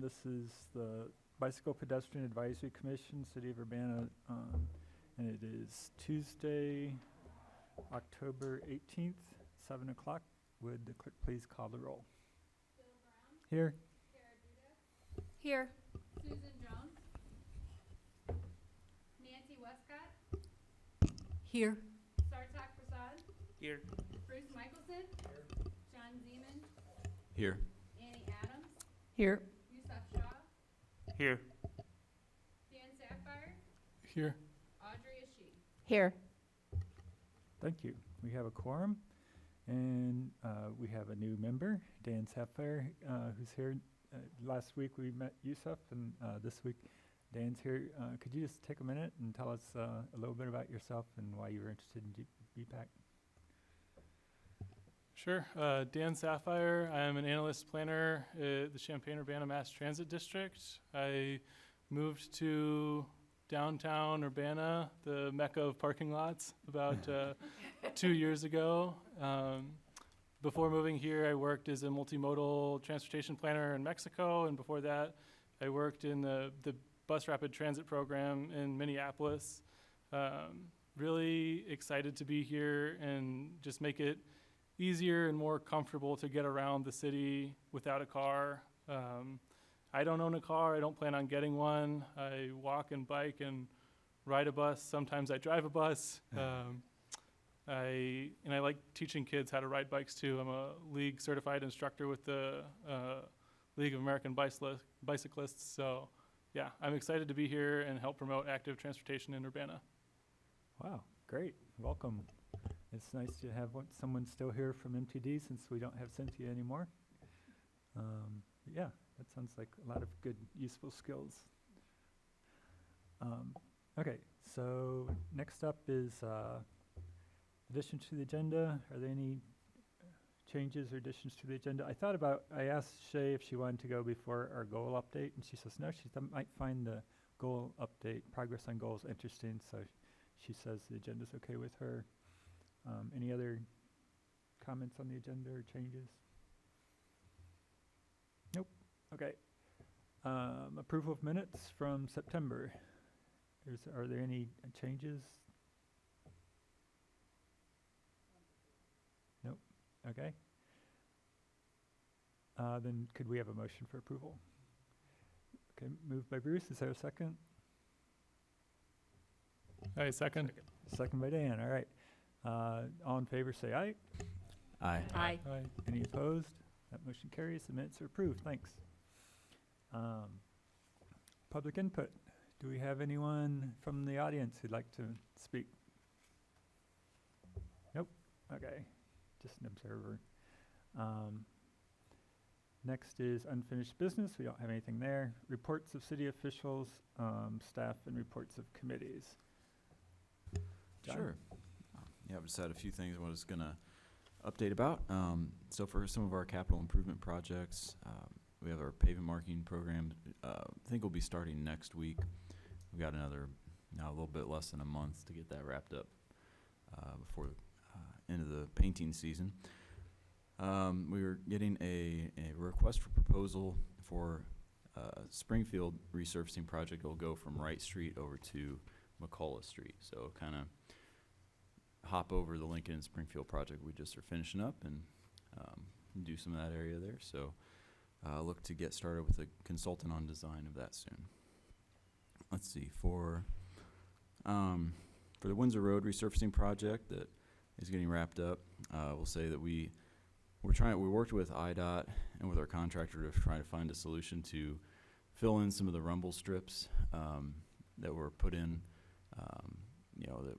This is the Bicycle Pedestrian Advisory Commission, City of Urbana, and it is Tuesday, October 18th, 7 o'clock. Would the clerk please call the roll? Bill Brown. Here. Kara Duda. Here. Susan Jones. Nancy Westcott. Here. Sartak Prasad. Here. Bruce Michelson. Here. John Zeman. Here. Annie Adams. Here. Yusuf Shaw. Here. Dan Sapphire. Here. Audrey Ashe. Here. Thank you. We have a quorum, and we have a new member, Dan Sapphire, who's here. Last week we met Yusuf, and this week Dan's here. Could you just take a minute and tell us a little bit about yourself and why you were interested in BPAC? Sure. Dan Sapphire. I'm an analyst planner at the Champaign-Urbana Mass Transit District. I moved to downtown Urbana, the mecca of parking lots, about 2 years ago. Before moving here, I worked as a multimodal transportation planner in Mexico, and before that, I worked in the bus rapid transit program in Minneapolis. Really excited to be here and just make it easier and more comfortable to get around the city without a car. I don't own a car. I don't plan on getting one. I walk and bike and ride a bus. Sometimes I drive a bus. I like teaching kids how to ride bikes too. I'm a league certified instructor with the League of American Bicyclists. So yeah, I'm excited to be here and help promote active transportation in Urbana. Wow, great. Welcome. It's nice to have someone still here from MTD since we don't have Cynthia anymore. Yeah, that sounds like a lot of good, useful skills. Okay, so next up is addition to the agenda. Are there any changes or additions to the agenda? I asked Shay if she wanted to go before our goal update, and she says no, she might find the goal update, progress on goals, interesting, so she says the agenda's okay with her. Any other comments on the agenda or changes? Nope. Okay. Approval of minutes from September. Are there any changes? Nope. Okay. Then could we have a motion for approval? Okay, moved by Bruce. Is there a second? Hey, second. Second by Dan. All right. All in favor say aye. Aye. Aye. Aye. Any opposed? That motion carries. The minutes are approved. Thanks. Public input. Do we have anyone from the audience who'd like to speak? Nope. Okay. Just an observer. Next is unfinished business. We don't have anything there. Reports of city officials, staff, and reports of committees. John? Sure. Yeah, I've just had a few things I was going to update about. So for some of our capital improvement projects, we have our pavement marking program. I think we'll be starting next week. We've got now a little bit less than a month to get that wrapped up before the end of the painting season. We were getting a request for proposal for Springfield resurfacing project. It'll go from Wright Street over to McCullough Street. So kind of hop over the Lincoln and Springfield project we just are finishing up and do some of that area there. So look to get started with a consultant on design of that soon. Let's see, for the Windsor Road resurfacing project that is getting wrapped up, we'll say that we worked with IDOT and with our contractor to try to find a solution to fill in some of the rumble strips that were put in, that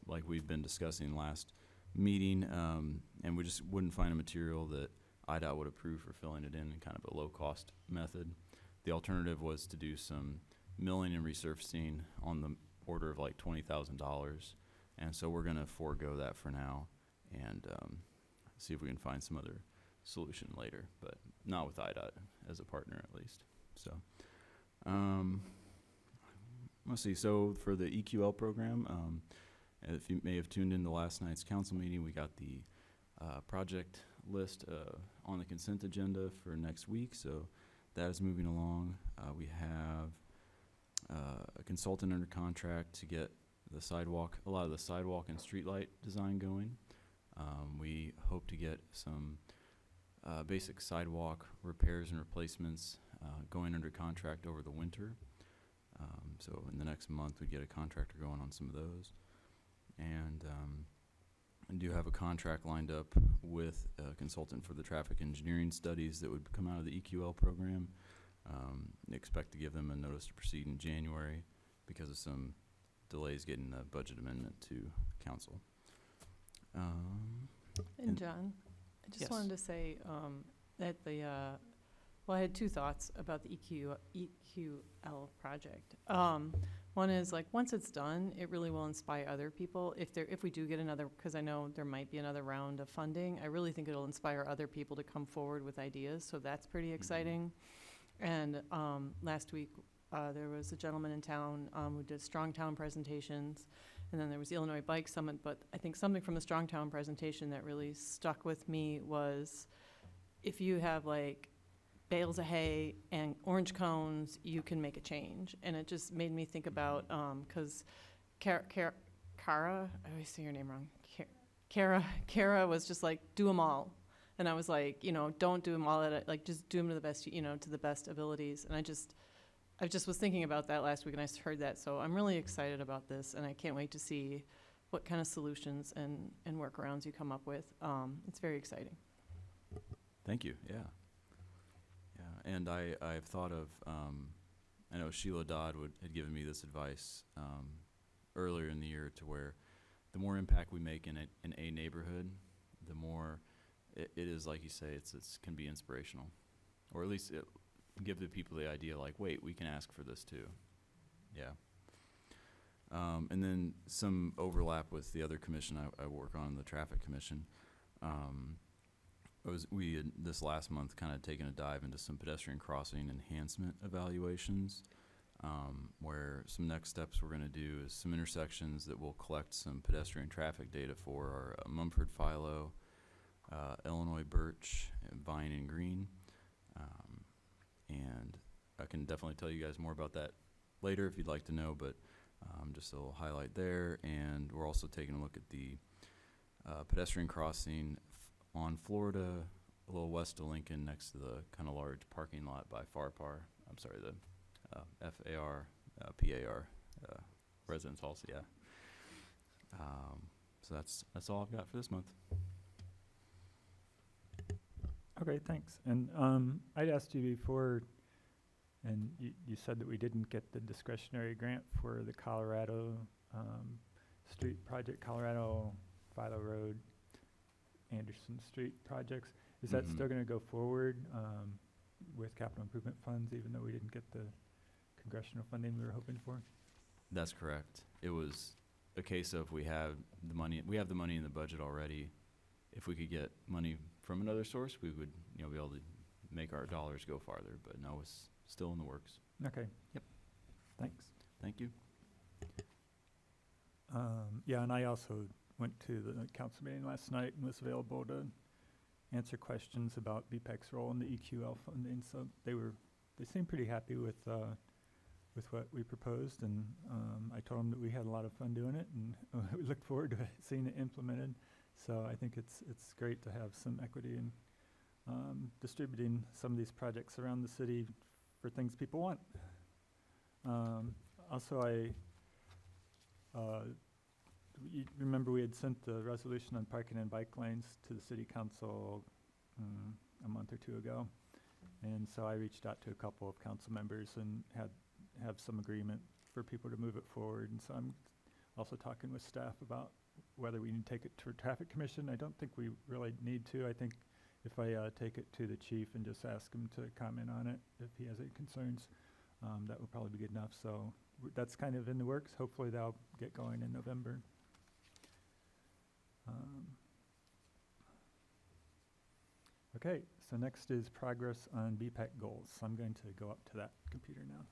like we've been discussing last meeting, and we just wouldn't find a material that IDOT would approve for filling it in kind of a low-cost method. The alternative was to do some milling and resurfacing on the order of like $20,000, and so we're going to forego that for now and see if we can find some other solution later, but not with IDOT as a partner at least. So let's see. So for the EQL program, if you may have tuned into last night's council meeting, we got the project list on the consent agenda for next week. So that is moving along. We have a consultant under contract to get the sidewalk, a lot of the sidewalk and streetlight design going. We hope to get some basic sidewalk repairs and replacements going under contract over the winter. So in the next month, we'd get a contractor going on some of those. And I do have a contract lined up with a consultant for the traffic engineering studies that would come out of the EQL program. Expect to give them a notice to proceed in January because of some delays getting the budget amendment to council. And John, I just Yes. wanted to say that well, I had two thoughts about the EQL project. One is like, once it's done, it really will inspire other people. If we do get another, because I know there might be another round of funding, I really think it'll inspire other people to come forward with ideas. So that's pretty exciting. And last week, there was a gentleman in town who did strong town presentations. And then there was the Illinois Bike Summit. But I think something from the strong town presentation that really stuck with me was, if you have like bales of hay and orange cones, you can make a change. And it just made me think about, because Kara, I always say your name wrong, Kara was just like, do them all. And I was like, don't do them all like, just do them to the best, to the best abilities. And I just was thinking about that last week, and I heard that. So I'm really excited about this, and I can't wait to see what kind of solutions and workarounds you come up with. It's very exciting. Thank you. Yeah. Yeah. And I've thought of, I know Sheila Dodd had given me this advice earlier in the year, to where the more impact we make in a neighborhood, the more it is, like you say, it's can be inspirational, or at least give the people the idea, like, wait, we can ask for this too. Yeah. And then some overlap with the other commission I work on, the traffic commission. We had this last month kind of taken a dive into some pedestrian crossing enhancement evaluations, where some next steps we're going to do is some intersections that we'll collect some pedestrian traffic data for are Mumford Philo, Illinois Birch, and Vine and Green. And I can definitely tell you guys more about that later if you'd like to know, but just a little highlight there. And we're also taking a look at the pedestrian crossing on Florida, a little west of Lincoln, next to the kind of large parking lot by FAR, the FAR, PAR, Residence Halls, yeah. So that's all I've got for this month. Okay, thanks. And I'd asked you before, and you said that we didn't get the discretionary grant for the Colorado Street project, Colorado, Philo Road, Anderson Street projects. Is that still going to go forward with capital improvement funds, even though we didn't get the congressional funding we were hoping for? That's correct. It was a case of we have the money in the budget already. If we could get money from another source, we would be able to make our dollars go farther. But no, it's still in the works. Okay. Yep. Thanks. Thank you. Yeah, and I also went to the council meeting last night and was available to answer questions about BPEC's role in the EQL funding. So they seemed pretty happy with what we proposed, and I told them that we had a lot of fun doing it, and we look forward to seeing it implemented. So I think it's great to have some equity in distributing some of these projects around the city for things people want. Also, you remember we had sent the resolution on parking and bike lanes to the city council a month or two ago. And so I reached out to a couple of council members and have some agreement for people to move it forward. And so I'm also talking with staff about whether we need to take it to a traffic commission. I don't think we really need to. I think if I take it to the chief and just ask him to comment on it, if he has any concerns, that would probably be good enough. So that's kind of in the works. Hopefully that'll get going in November. Okay, so next is progress on BPEC goals. So I'm going to go up to that computer now.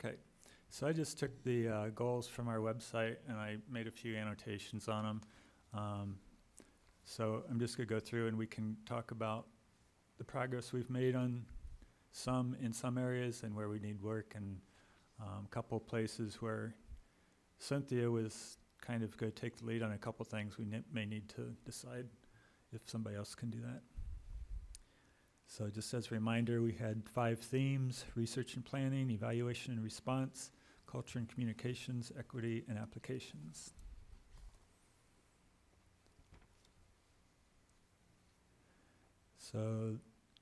Okay, so I just took the goals from our website and I made a few annotations on them. So I'm just gonna go through and we can talk about the progress we've made on in some areas and where we need work, and a couple places where Cynthia was kind of gonna take the lead on a couple things. We may need to decide if somebody else can do that. So just as a reminder, we had 5 themes: research and planning, evaluation and response, culture and communications, equity and applications. So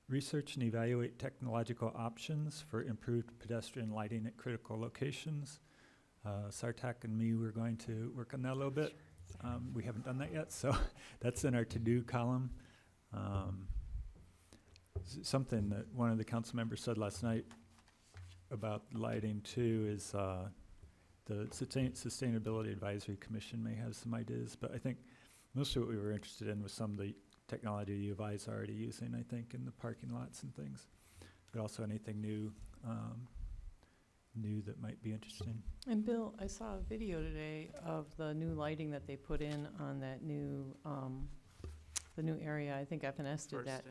research and evaluate technological options for improved pedestrian lighting at critical locations. Sartak and me, we're going to work on that a little bit. We haven't done that yet, so that's in our to-do column. Something that one of the council members said last night about lighting too is the Sustainability Advisory Commission may have some ideas, but I think most of what we were interested in was some of the technology U of I is already using, I think, in the parking lots and things, but also anything new that might be interesting. And Bill, I saw a video today of the new lighting that they put in on that new, the new area. I think FNS did that.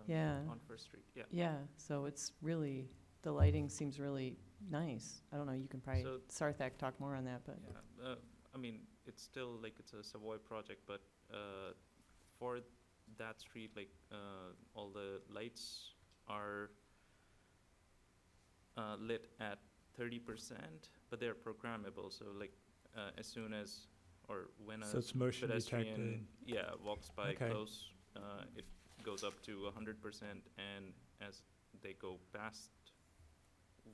Yeah. On First Street, yeah. Yeah, so it's really, the lighting seems really nice. I don't know, you can probably, So- Sarthak talk more on that, but. Yeah, I mean, it's still like it's a Savoy project, but for that street, like all the lights are lit at 30%, but they're programmable. So like as soon as or when So a it's motion detected. pedestrian walks by Okay. close, it goes up to 100%, and as they go past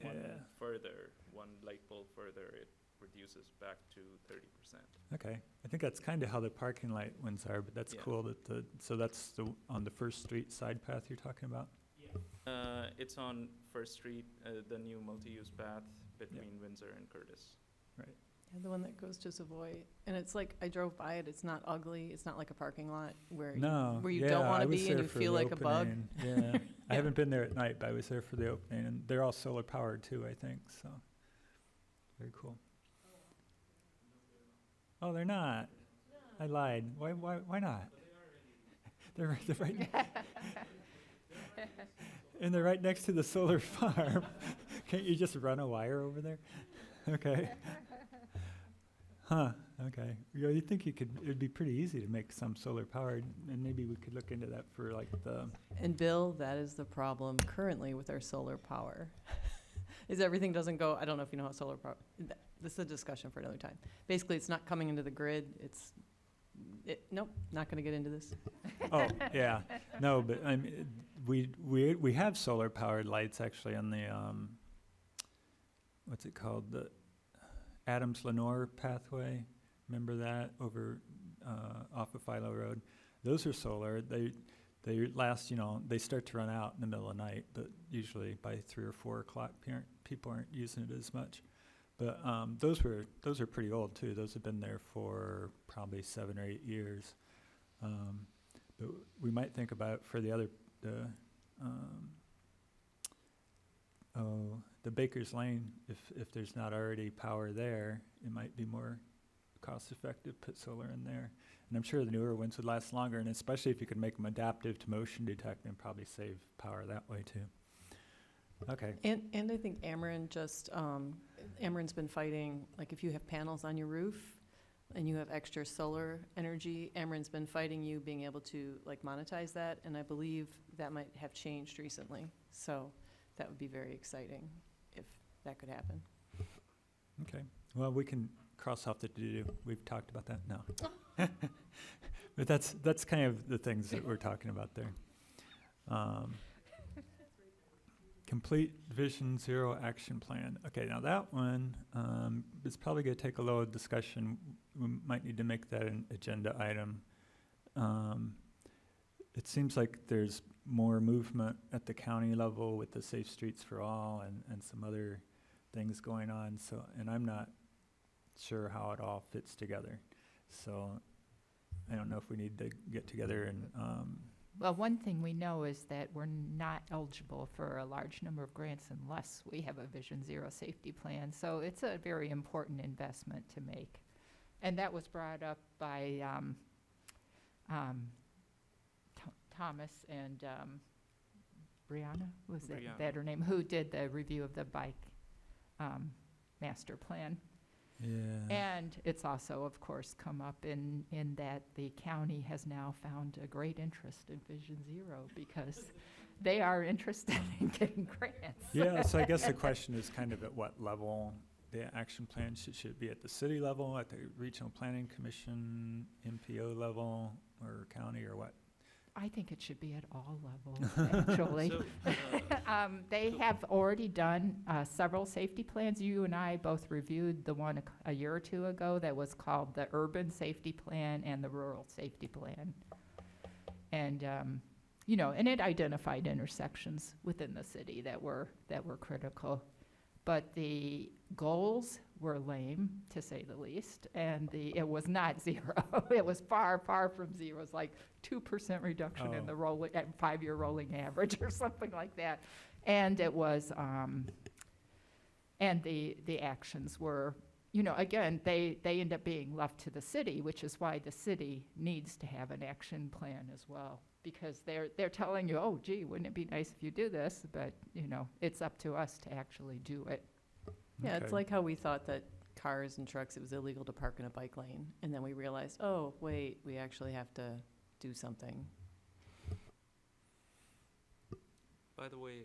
one Yeah. further, one light pole further, it reduces back to 30%. Okay, I think that's kind of how the parking light ones are, but that's Yeah. cool that so that's on the First Street side path you're talking about? It's on First Street, the new multi-use path between Windsor and Curtis. Yeah, the one that goes to Savoy, and it's like, I drove by it, it's not ugly, it's not like a parking lot where you, No, where you yeah, don't I wanna was be and there you for feel the like a bug. opening. Yeah, I haven't been there at night, but I was there for the opening, and they're all solar powered too, I think, so. Very cool. Oh, they're not? I lied. Why not? They're right, and they're right next to the solar farm. Can't you just run a wire over there? Okay. Huh, okay. You think it'd be pretty easy to make some solar powered, and maybe we could look into that for like the, And Bill, that is the problem currently with our solar power. Is everything doesn't go, I don't know if you know how solar power, this is a discussion for another time. Basically, it's not coming into the grid, nope, not gonna get into this. oh, yeah. No, but I mean, we have solar powered lights actually on the, what's it called? The Adams-Lenore pathway. Remember that over off of Philo Road? Those are solar. They last, they start to run out in the middle of the night, but usually by 3 or 4 o'clock, people aren't using it as much. But those are pretty old too. Those have been there for probably 7 or 8 years. But we might think about for the Baker's Lane, if there's not already power there, it might be more cost effective to put solar in there. And I'm sure the newer ones would last longer, and especially if you could make them adaptive to motion detect and probably save power that way too. Okay. And I think Ameren Ameren's been fighting, like if you have panels on your roof and you have extra solar energy, Ameren's been fighting you being able to like monetize that, and I believe that might have changed recently. So that would be very exciting if that could happen. Okay. Well, we can cross off the to-do. We've talked about that now. But that's kind of the things that we're talking about there. Complete Vision Zero Action Plan. Okay, now that one is probably going to take a little discussion. We might need to make that an agenda item. It seems like there's more movement at the county level with the Safe Streets for All and some other things going on. So, and I'm not sure how it all fits together. So I don't know if we need to get together and Well, one thing we know is that we're not eligible for a large number of grants unless we have a Vision Zero safety plan. So it's a very important investment to make. And that was brought up by Thomas and Brianna, was Brianna. that her name, who did the review of the bike master plan. Yeah. And it's also, of course, come up in that the county has now found a great interest in Vision Zero because they are interested in getting grants. Yeah, so I guess the question is kind of at what level the action plan should it be at the city level, at the regional planning commission, MPO level, or county, or what? I think it should be at all levels, actually. So, They have already done several safety plans. You and I both reviewed the one a year or two ago that was called the Urban Safety Plan and the Rural Safety Plan. And, and it identified intersections within the city that were critical. But the goals were lame, to say the least, and it was not zero. It was far, far from zero. It was like 2% reduction in the five-year rolling average or something like that. And it was, and the actions were, again, they end up being left to the city, which is why the city needs to have an action plan as well. Because they're telling you, oh, gee, wouldn't it be nice if you do this? But, it's up to us to actually do it. Yeah, it's Okay. like how we thought that cars and trucks, it was illegal to park in a bike lane. And then we realized, oh, wait, we actually have to do something. by the way,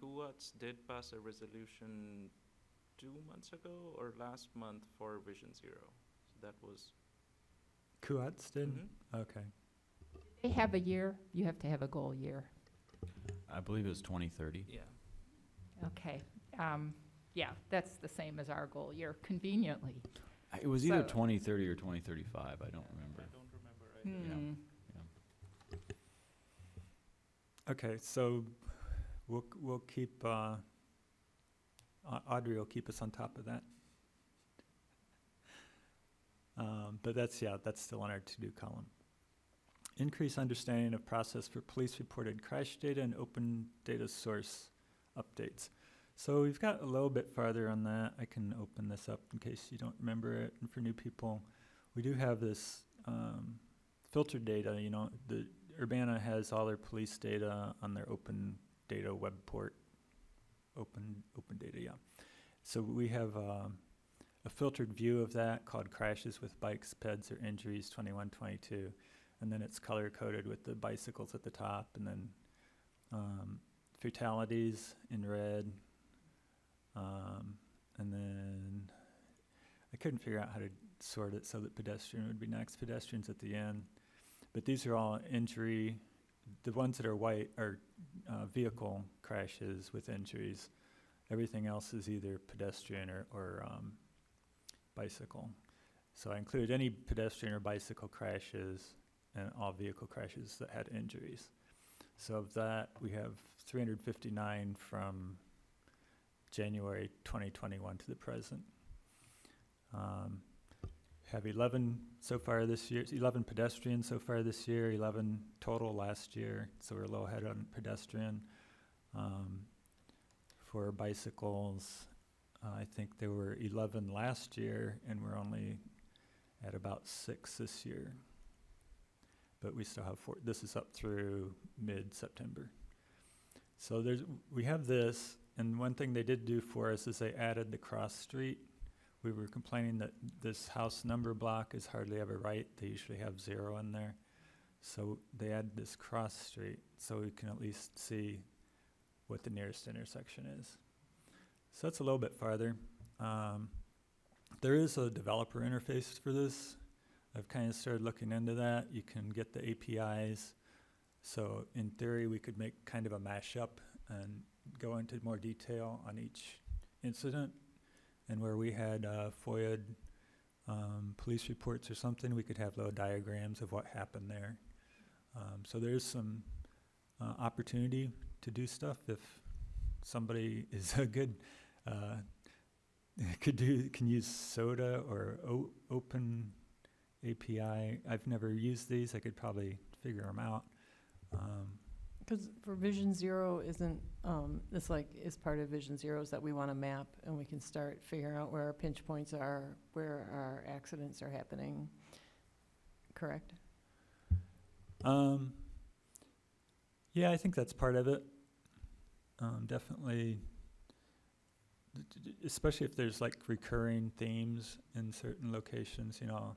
Kuwats did pass a resolution 2 months ago or last month for Vision Zero. So that was. Kuwats did? Mhm. Okay. They have a year, you have to have a goal year. I believe it was 2030. Yeah. Okay. Yeah, that's the same as our goal year, conveniently. It was either So- 2030 or 2035. I don't remember. I don't remember either. Hmm. Okay, so we'll keep, Audrey will keep us on top of that. But that's still on our to-do column. Increase understanding of process for police reported crash data and open data source updates. So we've got a little bit farther on that. I can open this up in case you don't remember it. And for new people, we do have this filtered data. The Urbana has all their police data on their open data web port. Open data, yeah. So we have a filtered view of that called crashes with bikes, peds, or injuries 21, 22. And then it's color coded with the bicycles at the top, and then fatalities in red. And then I couldn't figure out how to sort it so that pedestrian would be next. Pedestrian's at the end. But these are all injury. The ones that are white are vehicle crashes with injuries. Everything else is either pedestrian or bicycle. So I included any pedestrian or bicycle crashes and all vehicle crashes that had injuries. So of that, we have 359 from January 2021 to the present. Have 11 so far this year, 11 pedestrians so far this year, 11 total last year, so we're a little ahead on pedestrian. For bicycles, I think there were 11 last year, and we're only at about 6 this year. But we still have 4, this is up through mid-September. So we have this, and one thing they did do for us is they added the cross street. We were complaining that this house number block is hardly ever right. They usually have 0 in there. So they added this cross street so we can at least see what the nearest intersection is. So that's a little bit farther. There is a developer interface for this. I've kind of started looking into that. You can get the APIs. So in theory, we could make kind of a mashup and go into more detail on each incident. And where we had FOIA police reports or something, we could have little diagrams of what happened there. So there's some opportunity to do stuff if somebody is a good, can use SODA or Open API. I've never used these. I could probably figure them out. Because for Vision Zero isn't, it's like, is part of Vision Zero is that we want to map and we can start figuring out where our pinch points are, where our accidents are happening, correct? Yeah, I think that's part of it. Definitely, especially if there's like recurring themes in certain locations, you know,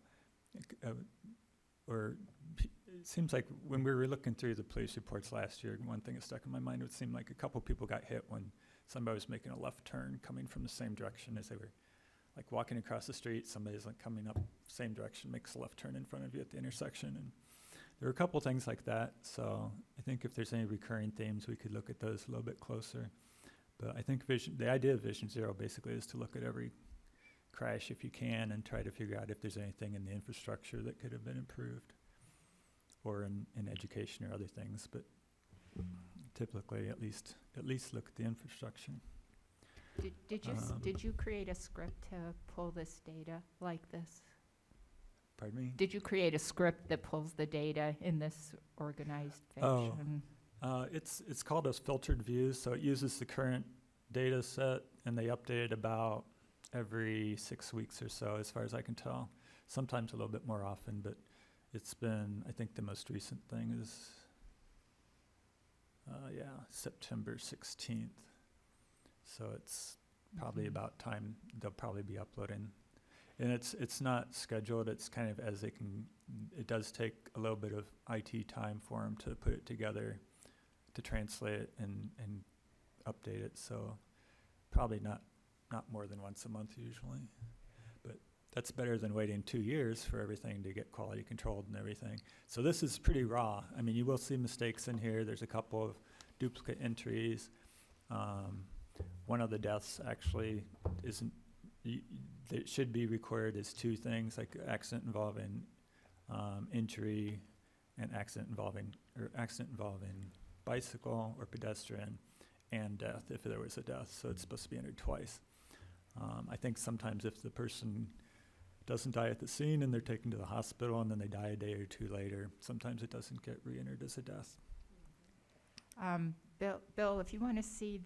or it seems like when we were looking through the police reports last year, one thing that stuck in my mind, it seemed like a couple people got hit when somebody was making a left turn coming from the same direction as they were like walking across the street. Somebody's like coming up same direction, makes a left turn in front of you at the intersection. And there were a couple things like that. So I think if there's any recurring themes, we could look at those a little bit closer. But I think the idea of Vision Zero basically is to look at every crash if you can and try to figure out if there's anything in the infrastructure that could have been improved, or in education or other things. But typically, at least look at the infrastructure. Did you create a script to pull this data like this? Pardon me? Did you create a script that pulls the data in this organized fashion? It's called as filtered views, so it uses the current data set, and they update it about every 6 weeks or so, as far as I can tell. Sometimes a little bit more often, but it's been, I think the most recent thing is, September 16th. So it's probably about time they'll probably be uploading. And it's not scheduled, it's kind of as they can, it does take a little bit of IT time for them to put it together, to translate it and update it. So probably not more than once a month usually. But that's better than waiting 2 years for everything to get quality controlled and everything. So this is pretty raw. I mean, you will see mistakes in here. There's a couple of duplicate entries. One of the deaths actually isn't, that should be recorded as two things, like accident involving injury and accident involving bicycle or pedestrian, and death if there was a death. So it's supposed to be entered twice. I think sometimes if the person doesn't die at the scene and they're taken to the hospital and then they die a day or two later, sometimes it doesn't get re-entered as a death. Bill, if you want to see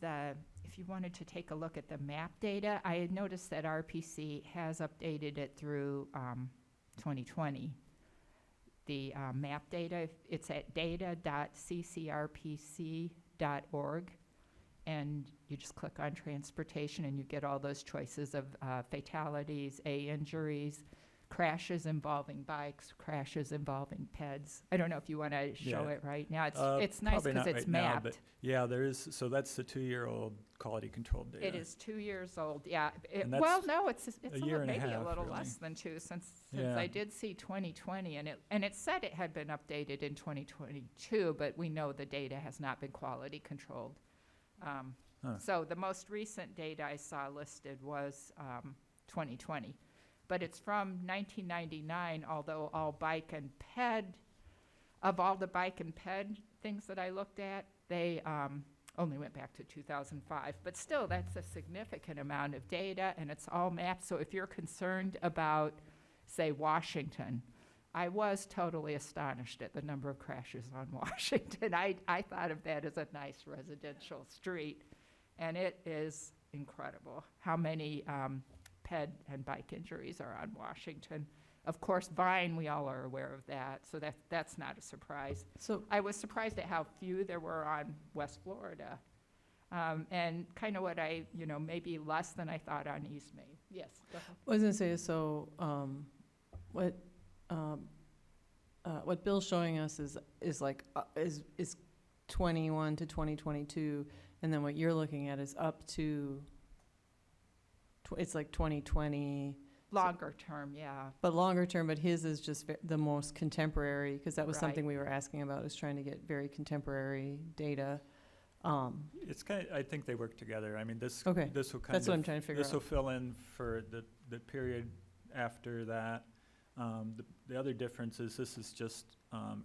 if you wanted to take a look at the map data, I had noticed that RPC has updated it through 2020. The map data, it's at data.ccrpc.org, and you just click on transportation and you get all those choices of fatalities, injuries, crashes involving bikes, crashes involving peds. I don't know if you want to show it right now. It's nice because it's mapped. But yeah, there is. So that's the 2-year-old quality controlled data. It is 2 years old. Yeah. And that's Well, no, it's a year and a maybe half, a little really. less than two since Yeah. I did see 2020 and it said it had been updated in 2022, but we know the data has not been quality controlled. So the most recent data I saw listed was 2020. But it's from 1999, although all bike and ped, of all the bike and ped things that I looked at, they only went back to 2005. But still, that's a significant amount of data, and it's all mapped. So if you're concerned about, say, Washington, I was totally astonished at the number of crashes on Washington. I thought of that as a nice residential street, and it is incredible how many ped and bike injuries are on Washington. Of course, Vine, we all are aware of that, so that's not a surprise. So I was surprised at how few there were on West Florida, and kind of maybe less than I thought on East Main. Yes, go ahead. I was gonna say, so what Bill's showing us is 21 to 2022, and then what you're looking at is up to it's like 2020. Longer term, yeah. But longer term, but his is just the most contemporary, because that was something we were asking about, is trying to get very contemporary data. It's kind of, I think they work together. I mean, this Okay, will kind that's of, what I'm trying to figure this will out. fill in for the period after that. The other difference is this is just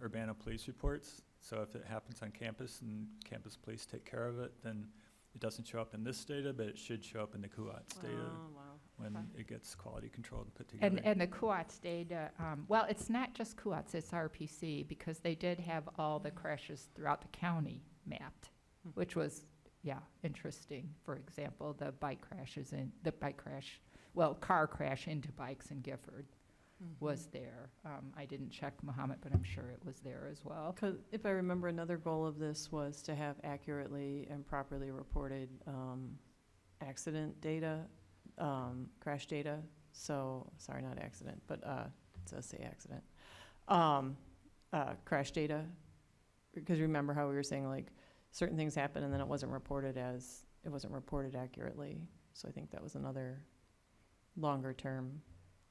Urbana police reports. So if it happens on campus and campus police take care of it, then it doesn't show up in this data, but it should show up in the CUATS data. Oh, wow. when Okay. it gets quality controlled and put together. And the QATS data, well, it's not just QATS, it's RPC, because they did have all the crashes throughout the county mapped, which was, yeah, interesting. For example, the car crash into bikes in Gifford was there. I didn't check Mohammed, but I'm sure it was there as well. 'Cause if I remember, another goal of this was to have accurately and properly reported accident data, crash data. So, sorry, not accident, but it does say accident. Crash data. Because remember how we were saying, like, certain things happen and then it wasn't reported accurately. So I think that was another longer term.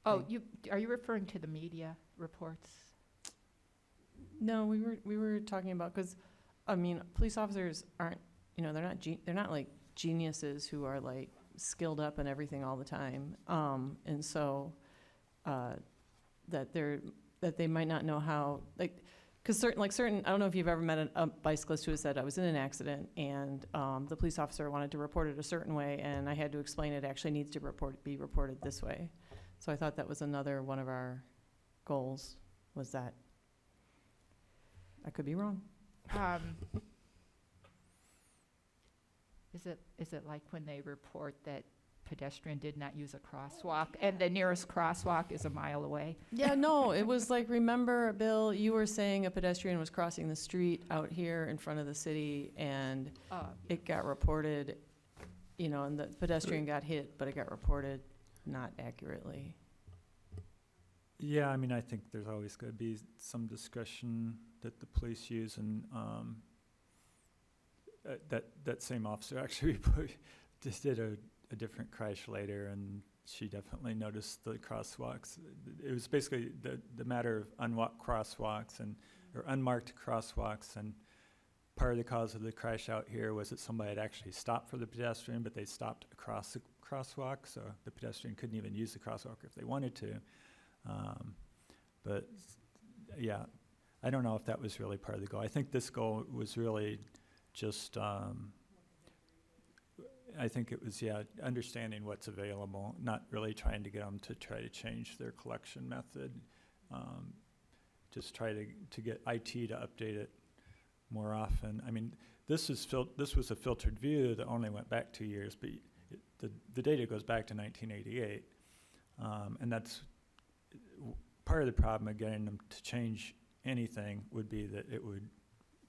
Oh, thing. are you referring to the media reports? No, we were talking about, because, I mean, police officers aren't, they're not like geniuses who are like skilled up and everything all the time. And so, that they might not know how, like, because certain, I don't know if you've ever met a bicyclist who has said, I was in an accident and the police officer wanted to report it a certain way and I had to explain it actually needs to be reported this way. So I thought that was another one of our goals, was that. I could be wrong. Is it like when they report that pedestrian did not use a crosswalk and the nearest crosswalk is a mile away? Yeah, no, it was like, remember, Bill, you were saying a pedestrian was crossing the street out here in front of the city and it got reported, and the pedestrian got hit, but it got reported not accurately. Yeah, I mean, I think there's always going to be some discretion that the police use, and that same officer actually just did a different crash later, and she definitely noticed the crosswalks. It was basically the matter of unmarked crosswalks or unmarked crosswalks, and part of the cause of the crash out here was that somebody had actually stopped for the pedestrian, but they stopped across the crosswalk, so the pedestrian couldn't even use the crosswalk if they wanted to. But yeah, I don't know if that was really part of the goal. I think this goal was really just, I think it was, understanding what's available, not really trying to get them to try to change their collection method. Just try to get IT to update it more often. I mean, this was a filtered view that only went back 2 years, but the data goes back to 1988. And that's part of the problem of getting them to change anything would be that it would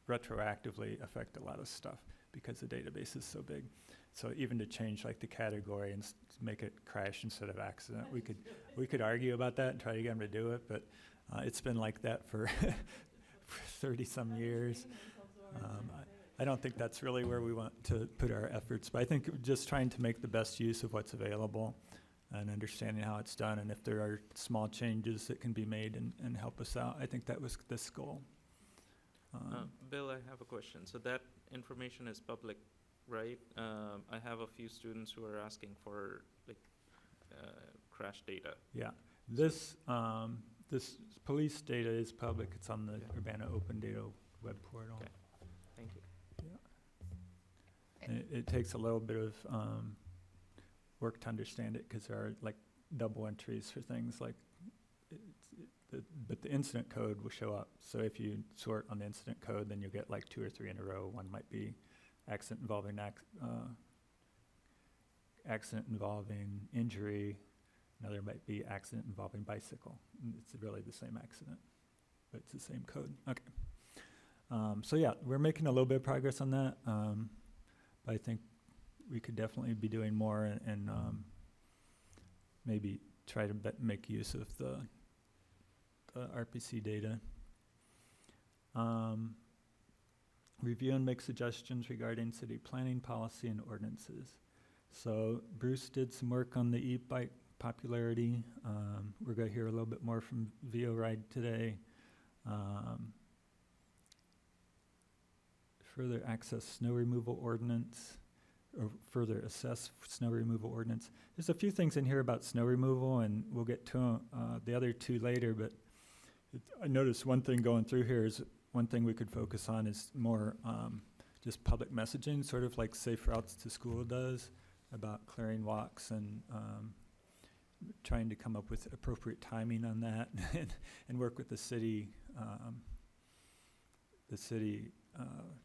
retroactively affect a lot of stuff because the database is so big. So even to change like the category and make it crash instead of accident, we could argue about that and try to get them to do it, but it's been like that for 30 some years. I don't think that's really where we want to put our efforts, but I think just trying to make the best use of what's available and understanding how it's done, and if there are small changes that can be made and help us out. I think that was this goal. Bill, I have a question. So that information is public, right? I have a few students who are asking for crash data. Yeah, this police data is public. It's on the Urbana Open Data web portal. Okay. Thank you. Yeah. And it takes a little bit of work to understand it because there are like double entries for things like, but the incident code will show up. So if you sort on the incident code, then you'll get like 2 or 3 in a row. One might be accident involving injury. Another might be accident involving bicycle. And it's really the same accident, but it's the same code. Okay. So yeah, we're making a little bit of progress on that. But I think we could definitely be doing more and maybe try to make use of the RPC data. Review and make suggestions regarding city planning policy and ordinances. So Bruce did some work on the e-bike popularity. We're going to hear a little bit more from VO Ride today. Further access snow removal ordinance, or further assess snow removal ordinance. There's a few things in here about snow removal, and we'll get to the other two later, but I noticed one thing going through here is one thing we could focus on is more just public messaging, sort of like Safe Routes to School does, about clearing walks and trying to come up with appropriate timing on that and work with the city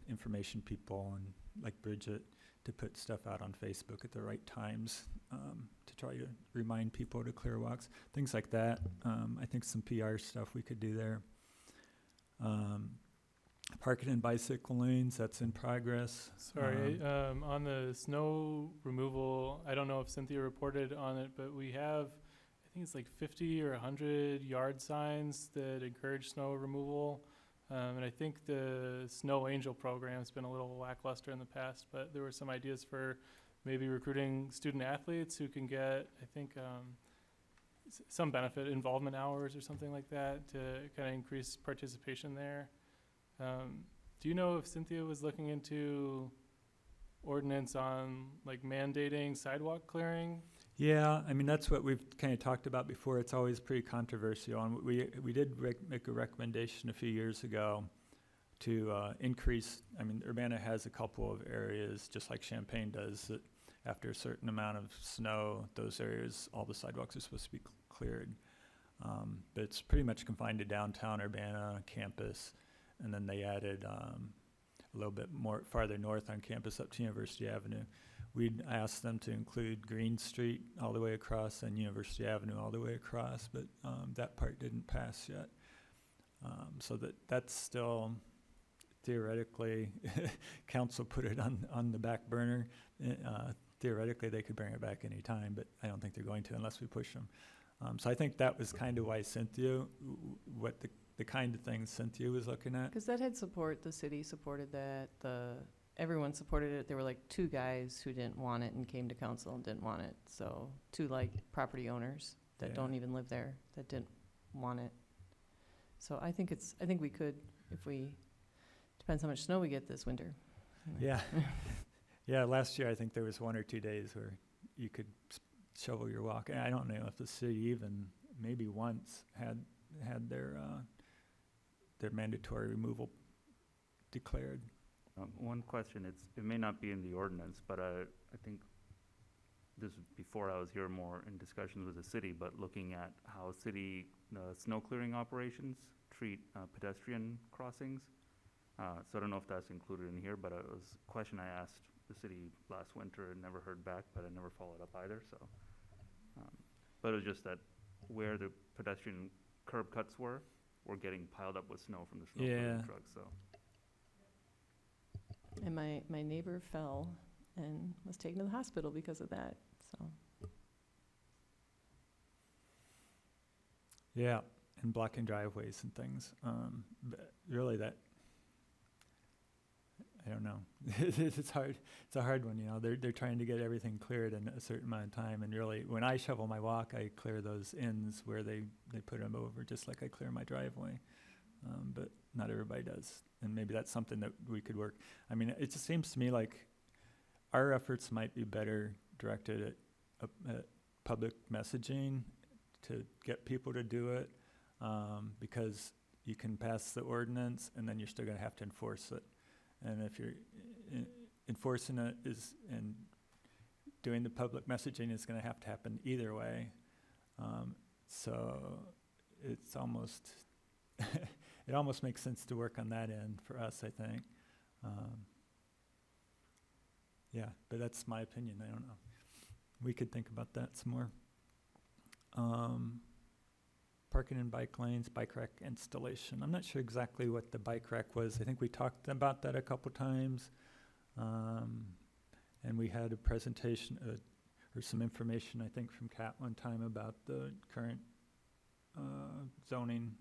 information people and like Bridget to put stuff out on Facebook at the right times to try to remind people to clear walks, things like that. I think some PR stuff we could do there. Parking and bicycle lanes, that's in progress. Sorry, on the snow removal, I don't know if Cynthia reported on it, but we have, I think it's like 50 or 100 yard signs that encourage snow removal. And I think the Snow Angel program's been a little lackluster in the past, but there were some ideas for maybe recruiting student athletes who can get, I think, some benefit, involvement hours or something like that to kind of increase participation there. Do you know if Cynthia was looking into ordinance on like mandating sidewalk clearing? Yeah, I mean, that's what we've kind of talked about before. It's always pretty controversial. And we did make a recommendation a few years ago to increase, I mean, Urbana has a couple of areas, just like Champaign does, that after a certain amount of snow, those areas, all the sidewalks are supposed to be cleared. But it's pretty much confined to downtown Urbana campus. And then they added a little bit more farther north on campus up to University Avenue. We'd asked them to include Green Street all the way across and University Avenue all the way across, but that part didn't pass yet. So that's still theoretically, council put it on the back burner. Theoretically, they could bring it back any time, but I don't think they're going to unless we push them. So I think that was kind of why Cynthia, what the kind of things Cynthia was looking at. Because that had support, the city supported that, everyone supported it. There were like 2 guys who didn't want it and came to council and didn't want it. So 2 like property owners that Yeah. don't even live there that didn't want it. So I think we could, if we, depends how much snow we get this winter. Yeah. Yeah, last year I think there was 1 or 2 days where you could shovel your walk. And I don't know if the city even maybe once had their mandatory removal declared. One question, it may not be in the ordinance, but I think this was before I was here more in discussions with the city, but looking at how city snow clearing operations treat pedestrian crossings. So I don't know if that's included in here, but it was a question I asked the city last winter and never heard back, but I never followed up either. So, but it was just that where the pedestrian curb cuts were getting piled up with snow from the snow clearing trucks. So. And my neighbor fell and was taken to the hospital because of that. So Yeah, and blocking driveways and things. But really that, I don't know. It's hard. It's a hard one, you know. They're trying to get everything cleared in a certain amount of time, and really, when I shovel my walk, I clear those ends where they put them over, just like I clear my driveway. But not everybody does, and maybe that's something that we could work. I mean, it just seems to me like our efforts might be better directed at public messaging to get people to do it, because you can pass the ordinance, and then you're still going to have to enforce it. And if you're enforcing it and doing the public messaging is going to have to happen either way. So it's almost, it almost makes sense to work on that end for us, I think. Yeah, but that's my opinion. I don't know. We could think about that some more. Parking and bike lanes, bike rack installation. I'm not sure exactly what the bike rack was. I think we talked about that a couple times. And we had a presentation or some information, I think, from Kat one time about the current zoning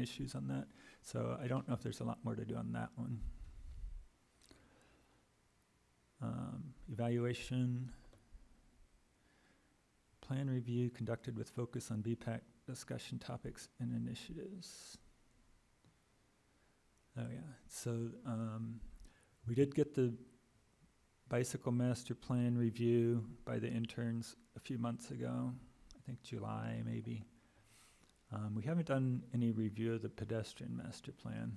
issues on that. So I don't know if there's a lot more to do on that one. Evaluation. Plan review conducted with focus on BPAC discussion topics and initiatives. Oh yeah, so we did get the bicycle master plan review by the interns a few months ago, I think July maybe. We haven't done any review of the pedestrian master plan.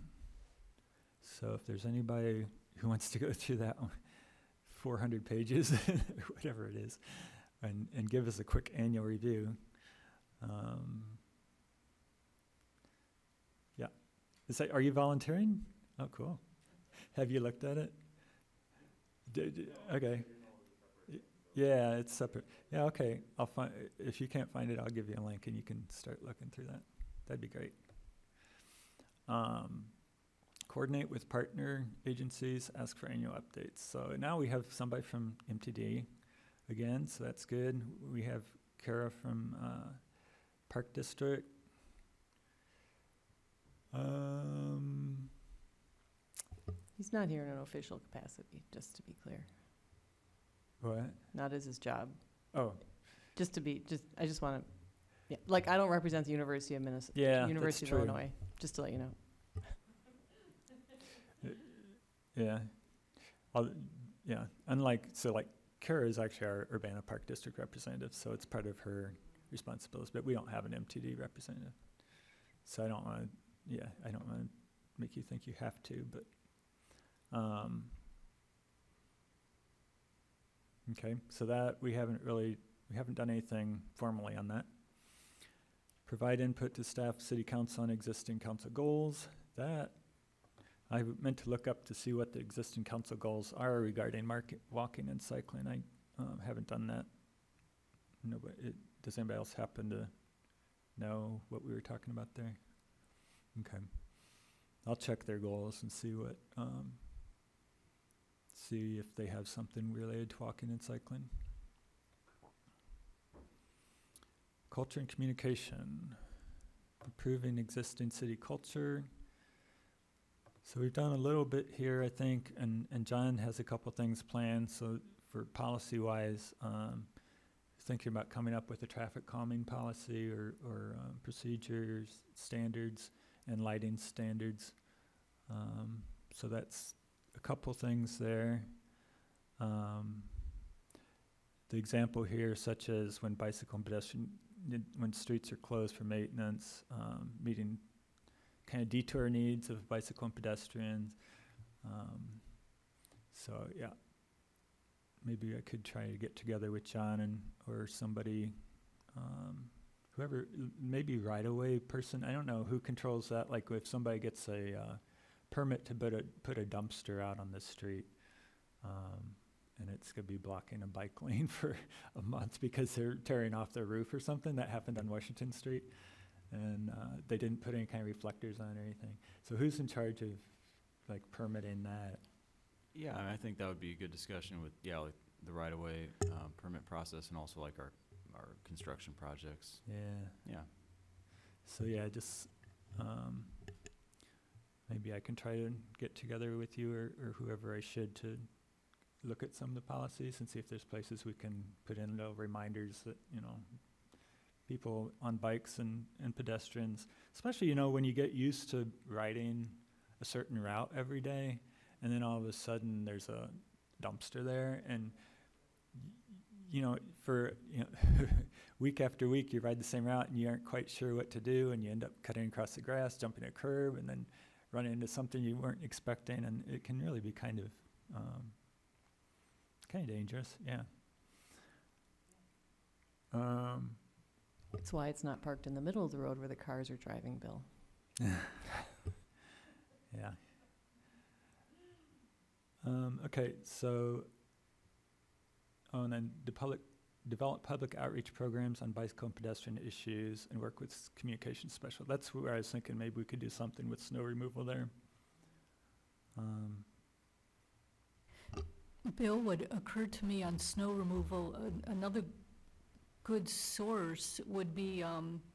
So if there's anybody who wants to go through that one, 400 pages, whatever it is, and give us a quick annual review. Yeah. Are you volunteering? Oh, cool. Have you looked at it? Okay. Yeah, it's separate. Yeah, okay. I'll find. If you can't find it, I'll give you a link, and you can start looking through that. That'd be great. Coordinate with partner agencies. Ask for annual updates. So now we have somebody from MTD again, so that's good. We have Kara from Park District. He's not here in an official capacity, just to be clear. What? Not as his job. Oh, I just want to, yeah, like, I don't represent the University of Minnesota. yeah, University that's of true. Illinois, just to let you know. Yeah. Yeah. Unlike, so like Kara is actually our Urbana Park District representative, so it's part of her responsibilities, but we don't have an MTD representative. So I don't want to make you think you have to, but, okay, so that we haven't done anything formally on that. Provide input to staff, city council on existing council goals. That I meant to look up to see what the existing council goals are regarding walking and cycling. I haven't done that. Does anybody else happen to know what we were talking about there? Okay. I'll check their goals and see if they have something related to walking and cycling. Culture and communication. Improving existing city culture. So we've done a little bit here, I think, and John has a couple things planned. So for policy-wise, thinking about coming up with a traffic calming policy or procedures, standards, and lighting standards. So that's a couple things there. The example here, such as when bicycle and pedestrian, when streets are closed for maintenance, meeting kind of detour needs of bicycle and pedestrians. So yeah, maybe I could try to get together with John or somebody, whoever, maybe right-of-way person. I don't know who controls that. Like if somebody gets a permit to put a dumpster out on the street, and it's going to be blocking a bike lane for a month because they're tearing off their roof or something. That happened on Washington Street. And they didn't put any kind of reflectors on or anything. So who's in charge of like permitting that? Yeah, I think that would be a good discussion with, like the right-of-way permit process and also like our construction projects. Yeah. Yeah. So yeah, just maybe I can try to get together with you or whoever I should to look at some of the policies and see if there's places we can put in little reminders that, people on bikes and pedestrians, especially, when you get used to riding a certain route every day, and then all of a sudden there's a dumpster there, and for week after week you ride the same route and you aren't quite sure what to do, and you end up cutting across the grass, jumping a curb, and then running into something you weren't expecting, and it can really be kind of dangerous. Yeah. That's why it's not parked in the middle of the road where the cars are driving, Bill. Yeah. Okay, so, and then develop public outreach programs on bicycle and pedestrian issues and work with communication specialists. That's where I was thinking maybe we could do something with snow removal there. Bill, what occurred to me on snow removal, another good source would be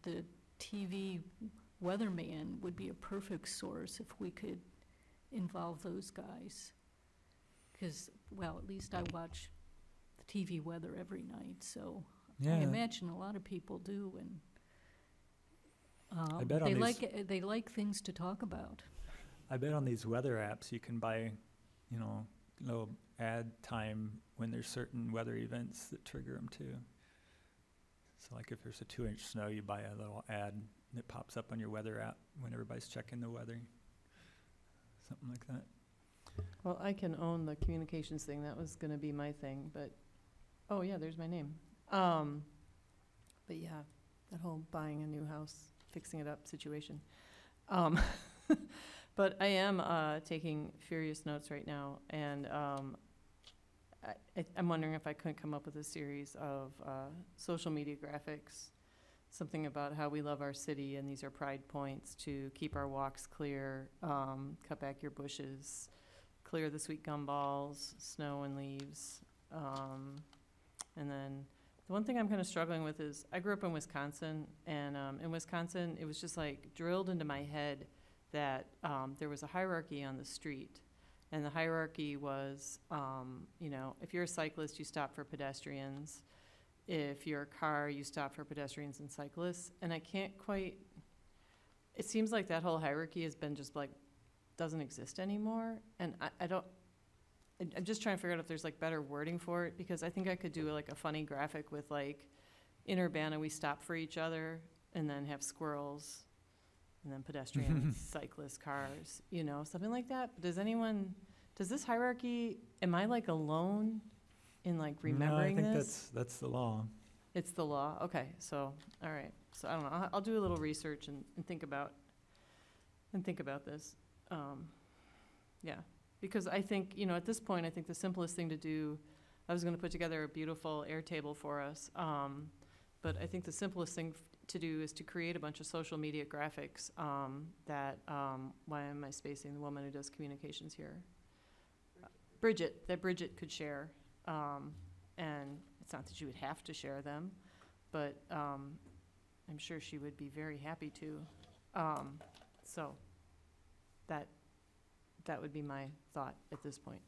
the TV weatherman would be a perfect source if we could involve those guys. Because, well, at least I watch the TV weather every night, so I imagine a lot of people do, and I bet they like things to talk about. I bet on these weather apps you can buy, little ad time when there's certain weather events that trigger them too. So like if there's a 2-inch snow, you buy a little ad that pops up on your weather app when everybody's checking the weather. Something like that. Well, I can own the communications thing. That was going to be my thing, but, oh yeah, there's my name. But yeah, that whole buying a new house, fixing it up situation. Um, But I am taking furious notes right now, and I'm wondering if I couldn't come up with a series of social media graphics, something about how we love our city, and these are pride points to keep our walks clear, cut back your bushes, clear the sweet gumballs, snow and leaves. And then the one thing I'm kind of struggling with is I grew up in Wisconsin, and in Wisconsin, it was just like drilled into my head that there was a hierarchy on the street. And the hierarchy was, you know, if you're a cyclist, you stop for pedestrians. If you're a car, you stop for pedestrians and cyclists. And I can't quite, it seems like that whole hierarchy has been just like, doesn't exist anymore. And I'm just trying to figure out if there's like better wording for it, because I think I could do like a funny graphic with like, in Urbana, we stop for each other, and then have squirrels, and then pedestrians, cyclists, cars, you know, something like that. But does this hierarchy, am I like alone in like remembering No, I think this? that's the law. It's the law, okay, so, all right, so I don't know, I'll do a little research and think about this. Yeah, because I think, you know, at this point, I think the simplest thing to do, I was gonna put together a beautiful Airtable for us, but I think the simplest thing to do is to create a bunch of social media graphics that, why am I spacing the woman who does communications here? Bridget, that Bridget could share. And it's not that you would have to share them, but I'm sure she would be very happy to. So that would be my thought at this point.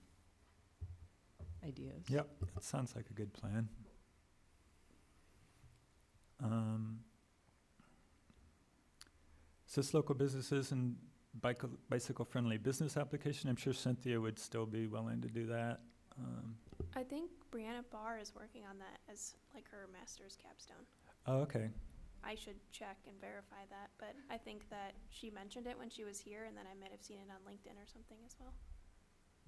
Ideas. Yep, that sounds like a good plan. So this local businesses and bicycle-friendly business application, I'm sure Cynthia would still be willing to do that. I think Brianna Barr is working on that as like her master's capstone. Oh, okay. I should check and verify that, but I think that she mentioned it when she was here, and then I might have seen it on LinkedIn or something as well.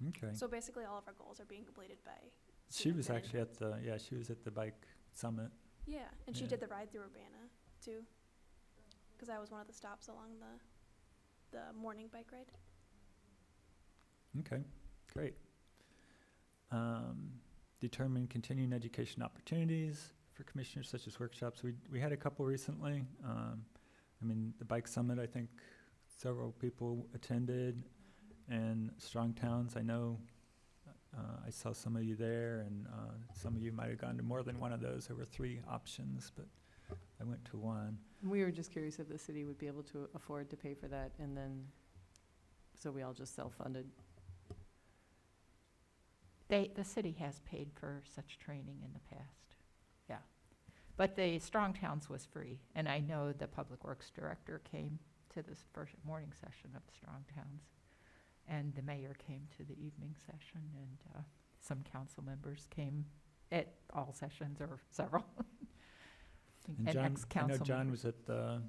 Okay. So basically, all of our goals are being completed by. She was students and actually she was at the bike summit. Yeah, and she Yeah. did the ride through Urbana too, because that was one of the stops along the morning bike ride. Okay, great. Determine continuing education opportunities for commissioners such as workshops. We had a couple recently. I mean, the bike summit, I think several people attended, and Strong Towns, I know, I saw some of you there, and some of you might have gone to more than one of those. There were 3 options, but I went to one. We were just curious if the city would be able to afford to pay for that, and then, so we all just self-funded. The city has paid for such training in the past, yeah. But the Strong Towns was free, and I know the Public Works Director came to this first morning session of Strong Towns, and the mayor came to the evening session, and some council members came at all sessions, or several. And John, I know ex-council John members. was at the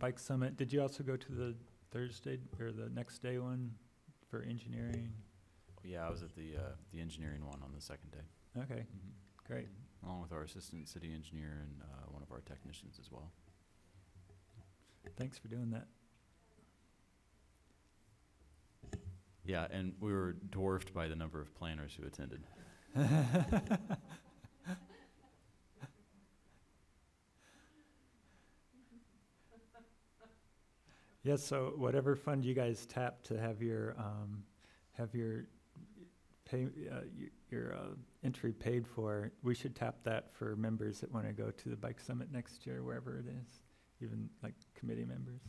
bike summit. Did you also go to the Thursday or the next day one for engineering? Yeah, I was at the engineering one on the second day. Okay, great. Along with our assistant city engineer and one of our technicians as well. Thanks for doing that. Yeah, and we were dwarfed by the number of planners who attended. Yeah, so whatever fund you guys tap to have your pay, your entry paid for, we should tap that for members that want to go to the bike summit next year, wherever it is, even like committee members.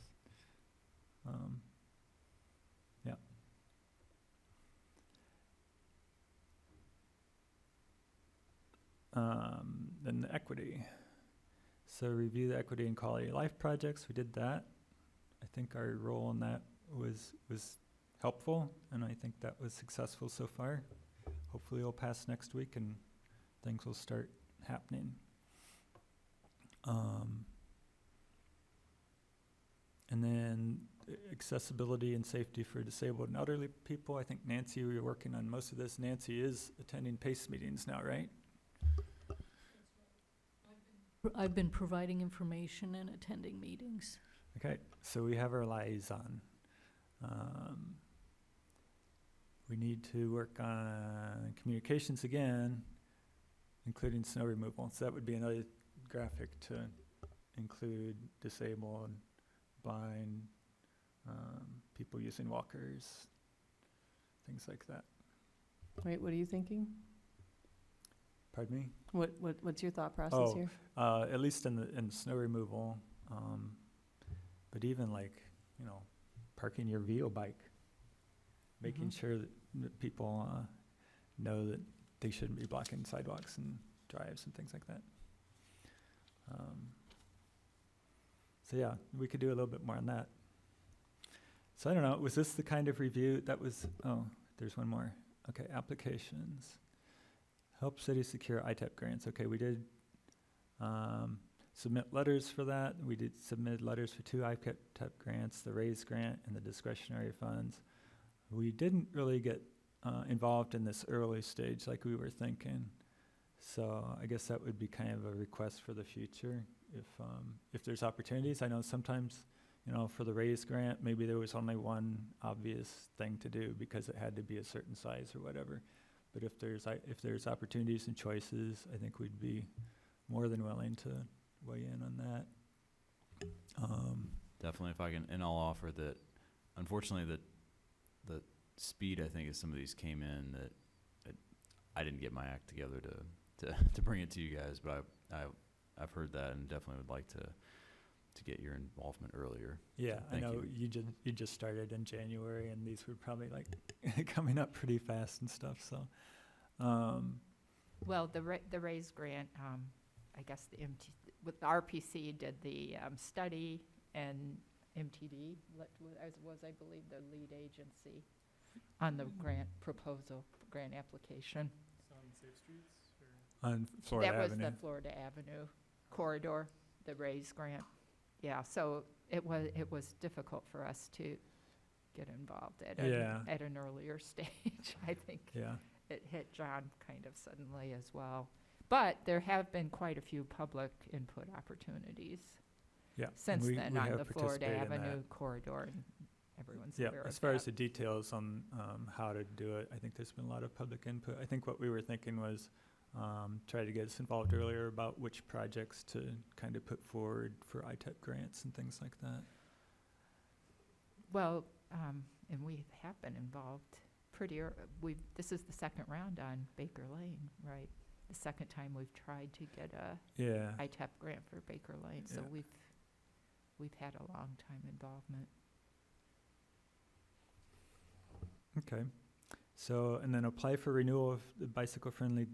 Yeah. Then the equity. So review the equity and quality of life projects. We did that. I think our role in that was helpful, and I think that was successful so far. Hopefully it'll pass next week and things will start happening. And then accessibility and safety for disabled and elderly people. I think Nancy, we were working on most of this. Nancy is attending PACE meetings now, right? I've been providing information and attending meetings. Okay, so we have our liaison. We need to work on communications again, including snow removal. So that would be another graphic to include disabled, blind, people using walkers, things like that. Wait, what are you thinking? Pardon me? What's your thought process Oh, here? At least in the snow removal, but even like, parking your VO bike, making Mhm. sure that people know that they shouldn't be blocking sidewalks and drives and things like that. So yeah, we could do a little bit more on that. So I don't know, was this the kind of review that was, there's one more. Okay, applications. Help cities secure ITEP grants. Okay, we did submit letters for that. We did submit letters for 2 ITEP grants, the RAISE grant and the discretionary funds. We didn't really get involved in this early stage like we were thinking. So I guess that would be kind of a request for the future. If there's opportunities, I know sometimes, for the RAISE grant, maybe there was only one obvious thing to do because it had to be a certain size or whatever. But if there's opportunities and choices, I think we'd be more than willing to weigh in on that. Definitely, if I can, and I'll offer that, unfortunately, the speed I think as some of these came in, that I didn't get my act together to bring it to you guys, but I've heard that and definitely would like to get your involvement earlier. Yeah, So I thank know you. you just started in January, and these were probably like coming up pretty fast and stuff. So, Well, the RAISE grant, I guess with RPC did the study, and MTD was, I believe, the lead agency on the grant proposal, grant application. So on Safe Streets, or? on Florida That was Avenue. the Florida Avenue corridor, the RAISE grant. Yeah, so it was difficult for us to get involved at an earlier stage. I think Yeah. it hit John kind of suddenly as well. But there have been quite a few public input opportunities Yeah. since and then we on have the Florida participated in that. Avenue corridor, and everyone's Yeah, aware of as far as that. the details on how to do it, I think there's been a lot of public input. I think what we were thinking was try to get us involved earlier about which projects to kind of put forward for ITEP grants and things like that. Well, and we have been involved this is the second round on Baker Lane, right? The second time we've tried to get a Yeah. ITEP grant for Baker Lane, so Yeah. we've had a long time involvement. Okay. So, and then apply for renewal of the bicycle-friendly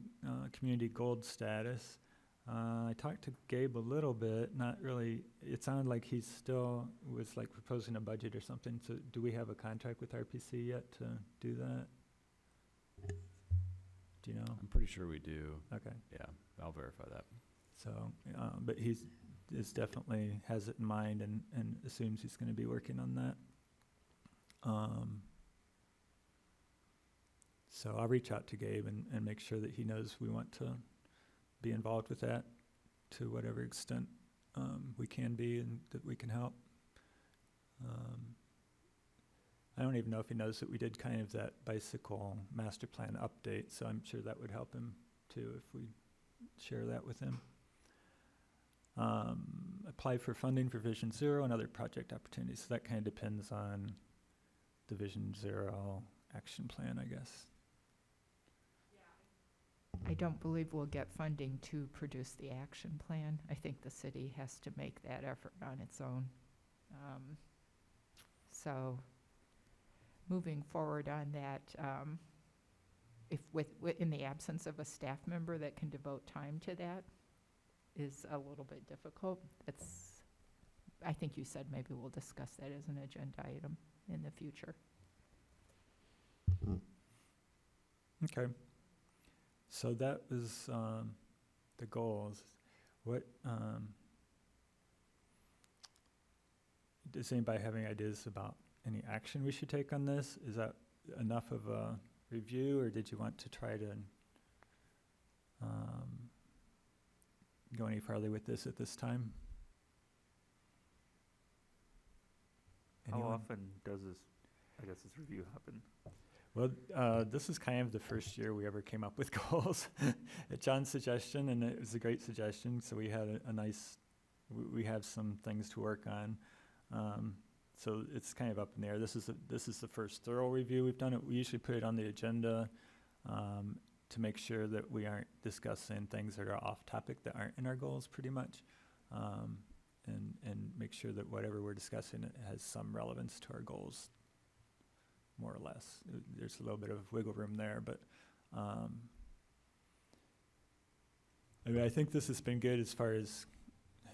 community gold status. I talked to Gabe a little bit, not really, it sounded like he still was like proposing a budget or something. So do we have a contract with RPC yet to do that? Do you know? I'm pretty sure we do. Okay. Yeah, I'll verify that. So, but is definitely has it in mind and assumes he's going to be working on that. So I'll reach out to Gabe and make sure that he knows we want to be involved with that to whatever extent we can be and that we can help. I don't even know if he knows that we did kind of that bicycle master plan update, so I'm sure that would help him too if we share that with him. Apply for funding for Vision Zero and other project opportunities. So that kind of depends on the Vision Zero action plan, I guess. I don't believe we'll get funding to produce the action plan. I think the city has to make that effort on its own. So, moving forward on that, if in the absence of a staff member that can devote time to that, is a little bit difficult. I think you said maybe we'll discuss that as an agenda item in the future. Okay. So that was the goals. What does anybody have any ideas about any action we should take on this? Is that enough of a review, or did you want to try to go any farther with this at this time. How Anyone? often does this, I guess, this review happen? Well, this is kind of the first year we ever came up with goals at John's suggestion, and it was a great suggestion. So we had a nice, we have some things to work on. So it's kind of up in the air. This is the first thorough review we've done. We usually put it on the agenda to make sure that we aren't discussing things that are off topic that aren't in our goals, pretty much, and make sure that whatever we're discussing it has some relevance to our goals, more or less. There's a little bit of wiggle room there, but I mean, I think this has been good as far as,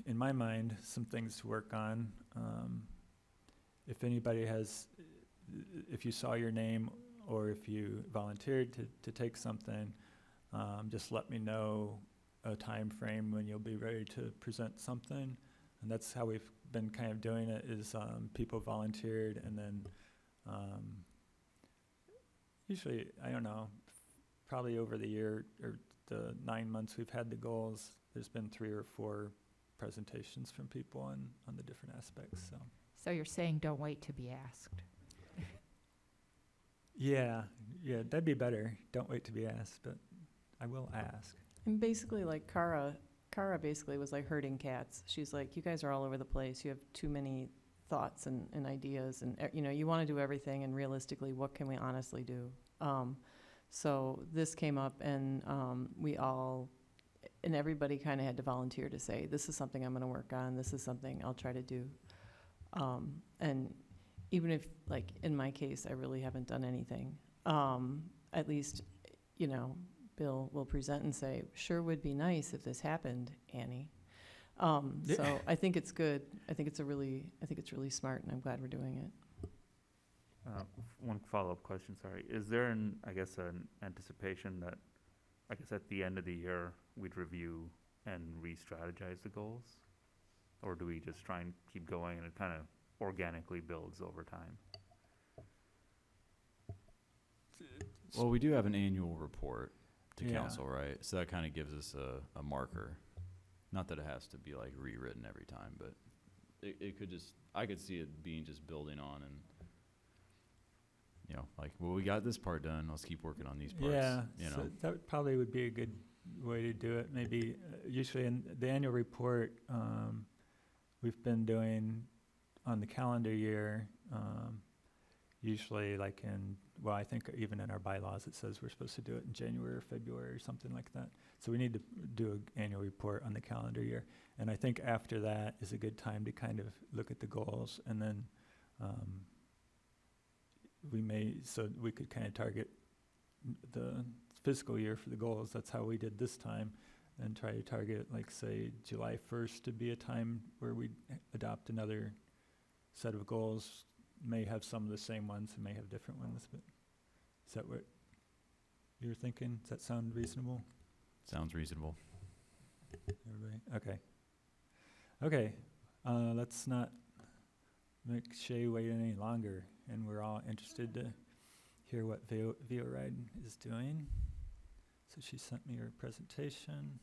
in my mind, some things to work on. If anybody has, if you saw your name or if you volunteered to take something, just let me know a time frame when you'll be ready to present something. And that's how we've been kind of doing it, is people volunteered, and then usually, I don't know, probably over the year or the 9 months we've had the goals, there's been 3 or 4 presentations from people on the different aspects. So you're saying don't wait to be asked. Yeah, that'd be better. Don't wait to be asked, but I will ask. And basically, like Cara basically was like herding cats. She's like, you guys are all over the place. You have too many thoughts and ideas, and you want to do everything, and realistically, what can we honestly do? So this came up, and we all, and everybody kind of had to volunteer to say, this is something I'm going to work on. This is something I'll try to do. And even if, like, in my case, I really haven't done anything, at least, Bill will present and say, sure would be nice if this happened, Annie. So I think it's good. I think it's really smart, and I'm glad we're doing it. One follow-up question, sorry. Is there an anticipation that, I guess at the end of the year, we'd review and re-strategize the goals? Or do we just try and keep going and it kind of organically builds over time? Well, we do have an annual report to Yeah. council, right? So that kind of gives us a marker. Not that it has to be like rewritten every time, but it could just, I could see it being just building on and, like, well, we got this part done, let's keep working on these parts. Yeah, so that probably would be a good way to do it. Maybe usually in the annual report, we've been doing on the calendar year, usually like I think even in our bylaws it says we're supposed to do it in January or February or something like that. So we need to do an annual report on the calendar year. And I think after that is a good time to kind of look at the goals, and then we could kind of target the fiscal year for the goals. That's how we did this time, and try to target, like, say, July 1st to be a time where we adopt another set of goals. May have some of the same ones and may have different ones, but is that what you're thinking? Does that sound reasonable? Sounds reasonable. Everybody? Okay. Let's not make Shay wait any longer, and we're all interested to hear what VO Ride is doing. So she sent me her presentation.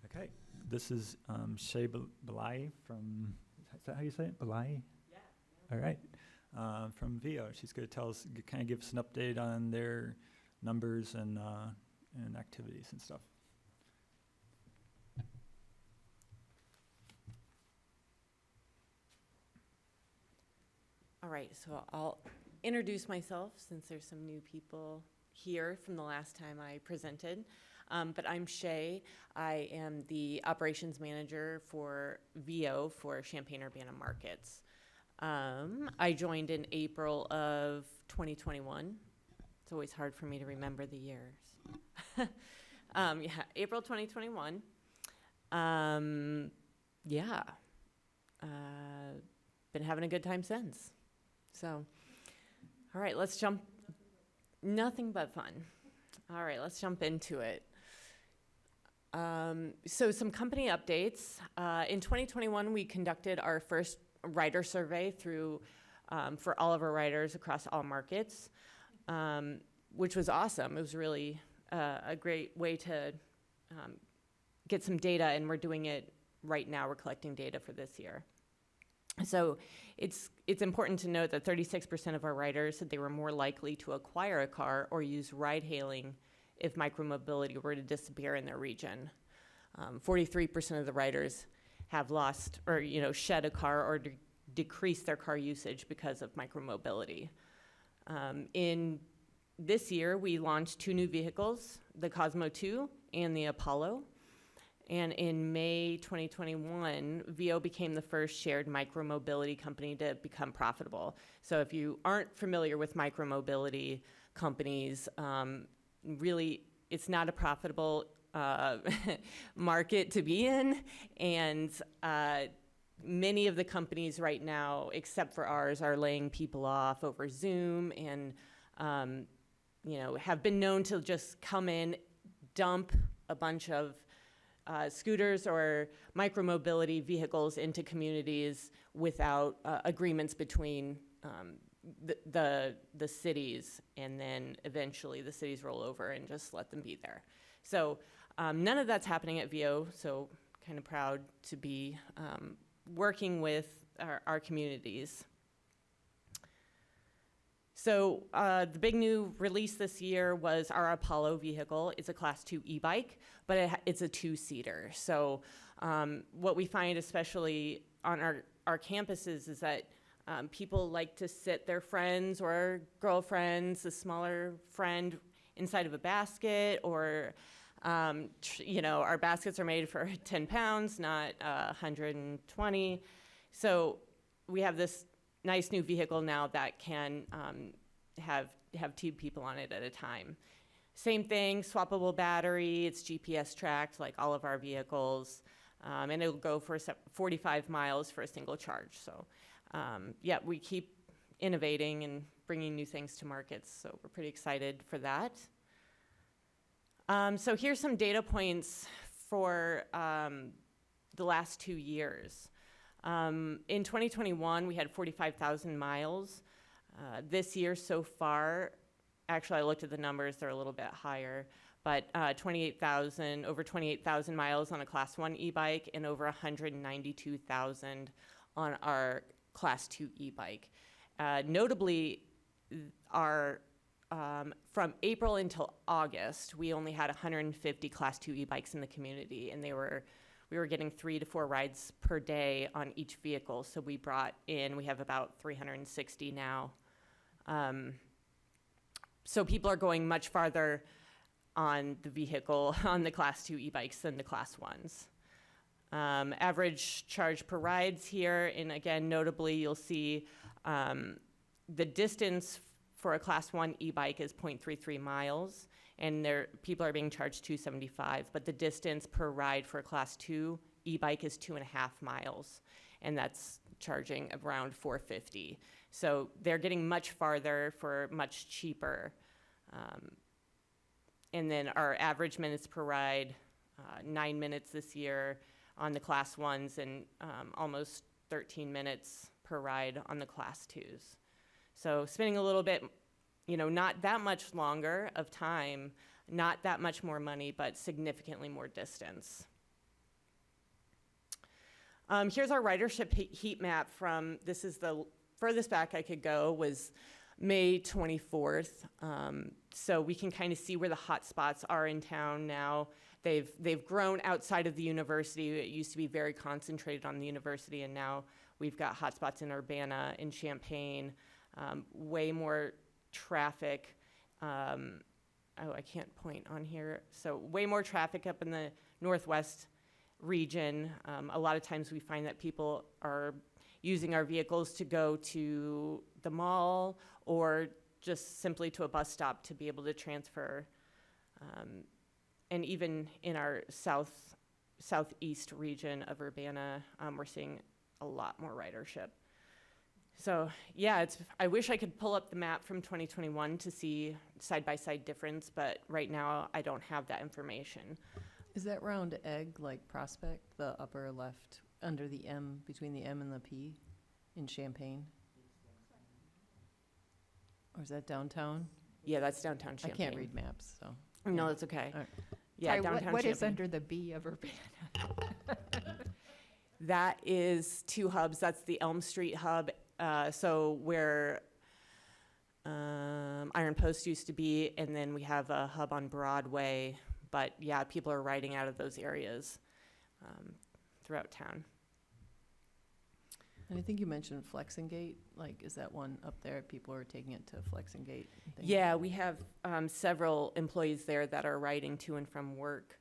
Okay, this is Shay Belai from, is that how you say it? Belai? Yeah. All right, from VO. She's going to tell us, kind of give us an update on their numbers and activities and stuff. All right, so I'll introduce myself since there's some new people here from the last time I presented. But I'm Shay. I am the operations manager for VO for Champaign-Urbana Markets. I joined in April of 2021. It's always hard for me to remember the years. April 2021. Been having a good time since. So, all right, let's jump. Nothing but fun. All right, let's jump into it. So some company updates. In 2021, we conducted our first rider survey through for all of our riders across all markets, which was awesome. It was really a great way to get some data, and we're doing it right now. We're collecting data for this year. So it's important to note that 36% of our riders said they were more likely to acquire a car or use ride-hailing if micromobility were to disappear in their region. 43% of the riders have lost or shed a car or decreased their car usage because of micromobility. In this year, we launched 2 new vehicles, the Cosmo 2 and the Apollo. And in May 2021, VO became the first shared micromobility company to become profitable. So if you aren't familiar with micromobility companies, really, it's not a profitable market to be in. And many of the companies right now, except for ours, are laying people off over Zoom and, have been known to just come in, dump a bunch of scooters or micromobility vehicles into communities without agreements between the cities, and then eventually the cities roll over and just let them be there. So none of that's happening at VO, so kind of proud to be working with our communities. So the big new release this year was our Apollo vehicle. It's a Class 2 e-bike, but it's a 2-seater. So what we find, especially on our campuses, is that people like to sit their friends or girlfriends, a smaller friend, inside of a basket, or our baskets are made for 10 pounds, not 120. So we have this nice new vehicle now that can have 2 people on it at a time. Same thing, swappable battery. It's GPS tracked like all of our vehicles, and it'll go for 45 miles for a single charge. So we keep innovating and bringing new things to markets. So we're pretty excited for that. So here's some data points for the last 2 years. In 2021, we had 45,000 miles. This year so far, actually I looked at the numbers, they're a little bit higher, but over 28,000 miles on a Class 1 e-bike and over 192,000 on our Class 2 e-bike. Notably, from April until August, we only had 150 Class 2 e-bikes in the community, and we were getting 3 to 4 rides per day on each vehicle. So we have about 360 now. So people are going much farther on the vehicle, on the Class 2 e-bikes than the Class 1s. Average charge per rides here, and again, notably, you'll see the distance for a Class 1 e-bike is 0.33 miles. And people are being charged $275, but the distance per ride for a Class 2 e-bike is 2.5 miles, and that's charging around $450. So they're getting much farther for much cheaper. And then our average minutes per ride, 9 minutes this year on the Class 1s, and almost 13 minutes per ride on the Class 2s. So spending a little bit, not that much longer of time, not that much more money, but significantly more distance. Here's our ridership heat map this is the furthest back I could go, was May 24th. So we can kind of see where the hot spots are in town now. They've grown outside of the university. It used to be very concentrated on the university, and now we've got hot spots in Urbana, in Champaign, way more traffic. I can't point on here. So way more traffic up in the northwest region. A lot of times we find that people are using our vehicles to go to the mall or just simply to a bus stop to be able to transfer. And even in our southeast region of Urbana, we're seeing a lot more ridership. So yeah, I wish I could pull up the map from 2021 to see side-by-side difference, but right now I don't have that information. Is that round egg like Prospect, the upper left under the M, between the M and the P in Champaign? Or is that downtown? Yeah, that's downtown I Champaign. can't read maps, so. No, yeah. that's okay. All right. Yeah, Sorry, downtown what is Champaign. under the B of Urbana? That is 2 hubs. That's the Elm Street hub, so where Iron Post used to be, and then we have a hub on Broadway. But yeah, people are riding out of those areas throughout town. And I think you mentioned Flexingate, like, is that one up there? People are taking it to Flexingate and things? Yeah, we have several employees there that are riding to and from work.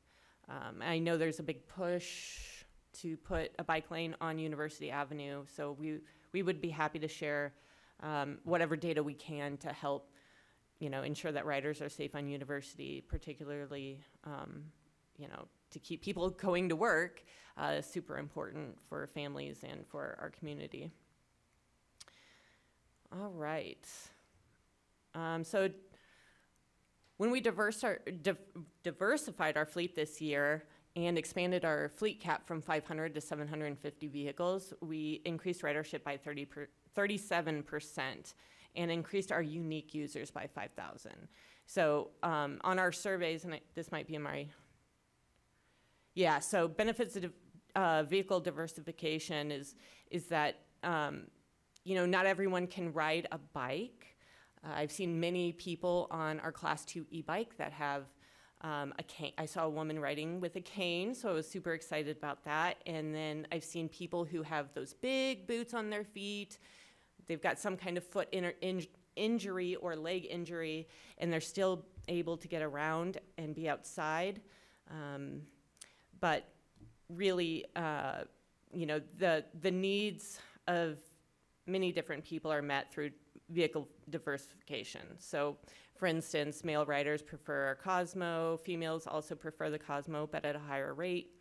I know there's a big push to put a bike lane on University Avenue, so we would be happy to share whatever data we can to help, ensure that riders are safe on University, particularly, to keep people going to work, is super important for families and for our community. All right. So when we diversified our fleet this year and expanded our fleet cap from 500 to 750 vehicles, we increased ridership by 37% and increased our unique users by 5,000. So on our surveys, and this might be in my, so benefits of vehicle diversification is that, not everyone can ride a bike. I've seen many people on our Class 2 e-bike that have a cane. I saw a woman riding with a cane, so I was super excited about that. And then I've seen people who have those big boots on their feet. They've got some kind of foot injury or leg injury, and they're still able to get around and be outside. But really, the needs of many different people are met through vehicle diversification. So, for instance, male riders prefer a Cosmo, females also prefer the Cosmo, but at a higher rate.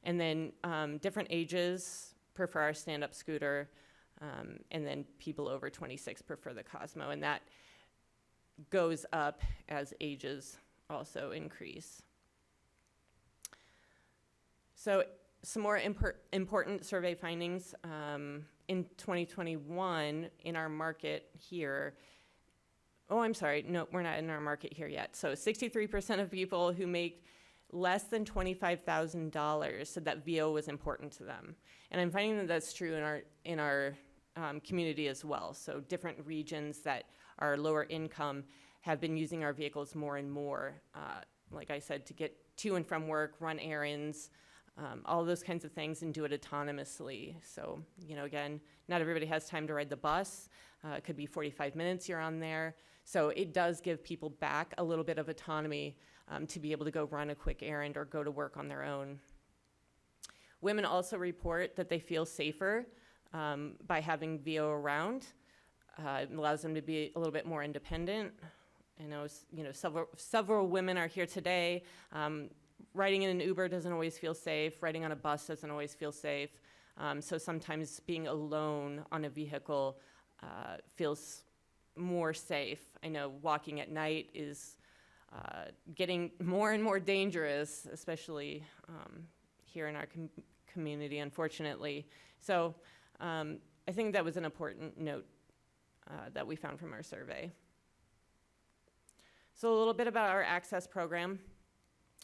And then different ages prefer our stand-up scooter, and then people over 26 prefer the Cosmo, and that goes up as ages also increase. So some more important survey findings. In 2021, in our market here, we're not in our market here yet. So 63% of people who make less than $25,000 said that VO was important to them. And I'm finding that that's true in our community as well. So different regions that are lower income have been using our vehicles more and more, like I said, to get to and from work, run errands, all those kinds of things, and do it autonomously. So, again, not everybody has time to ride the bus. It could be 45 minutes you're on there. So it does give people back a little bit of autonomy to be able to go run a quick errand or go to work on their own. Women also report that they feel safer by having VO around. It allows them to be a little bit more independent. I know, several women are here today. Riding in an Uber doesn't always feel safe. Riding on a bus doesn't always feel safe. So sometimes being alone on a vehicle feels more safe. I know walking at night is getting more and more dangerous, especially here in our community, unfortunately. So I think that was an important note that we found from our survey. So a little bit about our access program.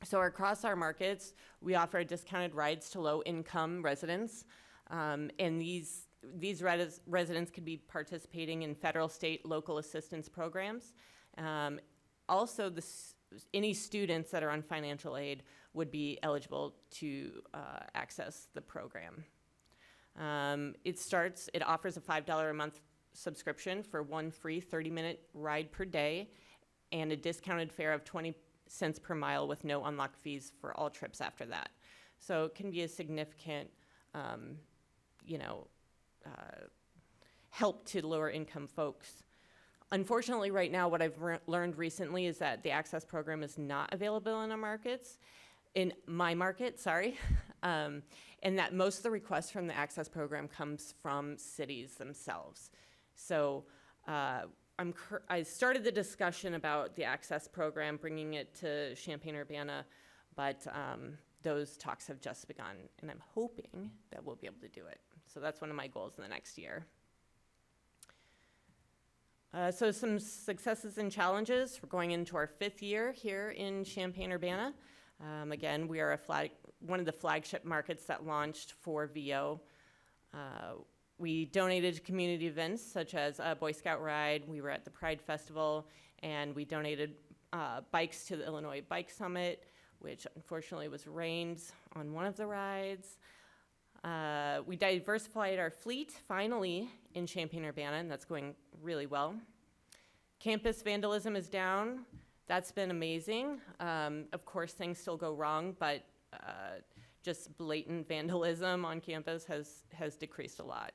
So across our markets, we offer discounted rides to low-income residents, and these residents could be participating in federal, state, local assistance programs. Also, any students that are on financial aid would be eligible to access the program. It offers a $5 a month subscription for one free 30-minute ride per day and a discounted fare of 20 cents per mile with no unlock fees for all trips after that. So it can be a significant, help to lower income folks. Unfortunately, right now, what I've learned recently is that the access program is not available in our markets, in my market, sorry, and that most of the requests from the access program comes from cities themselves. So I started the discussion about the access program, bringing it to Champaign-Urbana, but those talks have just begun, and I'm hoping that we'll be able to do it. So that's one of my goals in the next year. So some successes and challenges. We're going into our 5th year here in Champaign-Urbana. Again, we are one of the flagship markets that launched for VO. We donated to community events such as a Boy Scout ride. We were at the Pride Festival, and we donated bikes to the Illinois Bike Summit, which unfortunately was rained on one of the rides. We diversified our fleet finally in Champaign-Urbana, and that's going really well. Campus vandalism is down. That's been amazing. Of course, things still go wrong, but just blatant vandalism on campus has decreased a lot.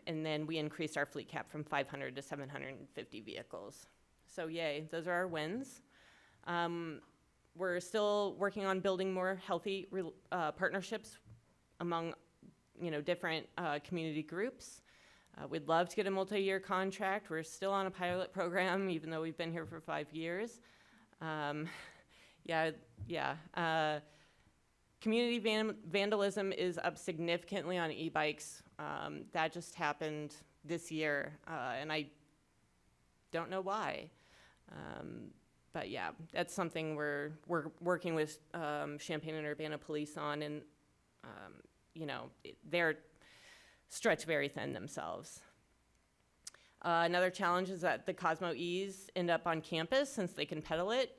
And then we increased our fleet cap from 500 to 750 vehicles. So yay, those are our wins. We're still working on building more healthy partnerships among different community groups. We'd love to get a multi-year contract. We're still on a pilot program, even though we've been here for 5 years. Community vandalism is up significantly on e-bikes. That just happened this year, and I don't know why. But yeah, that's something we're working with Champaign and Urbana Police on, and they're stretched very thin themselves. Another challenge is that the Cosmo E's end up on campus since they can pedal it.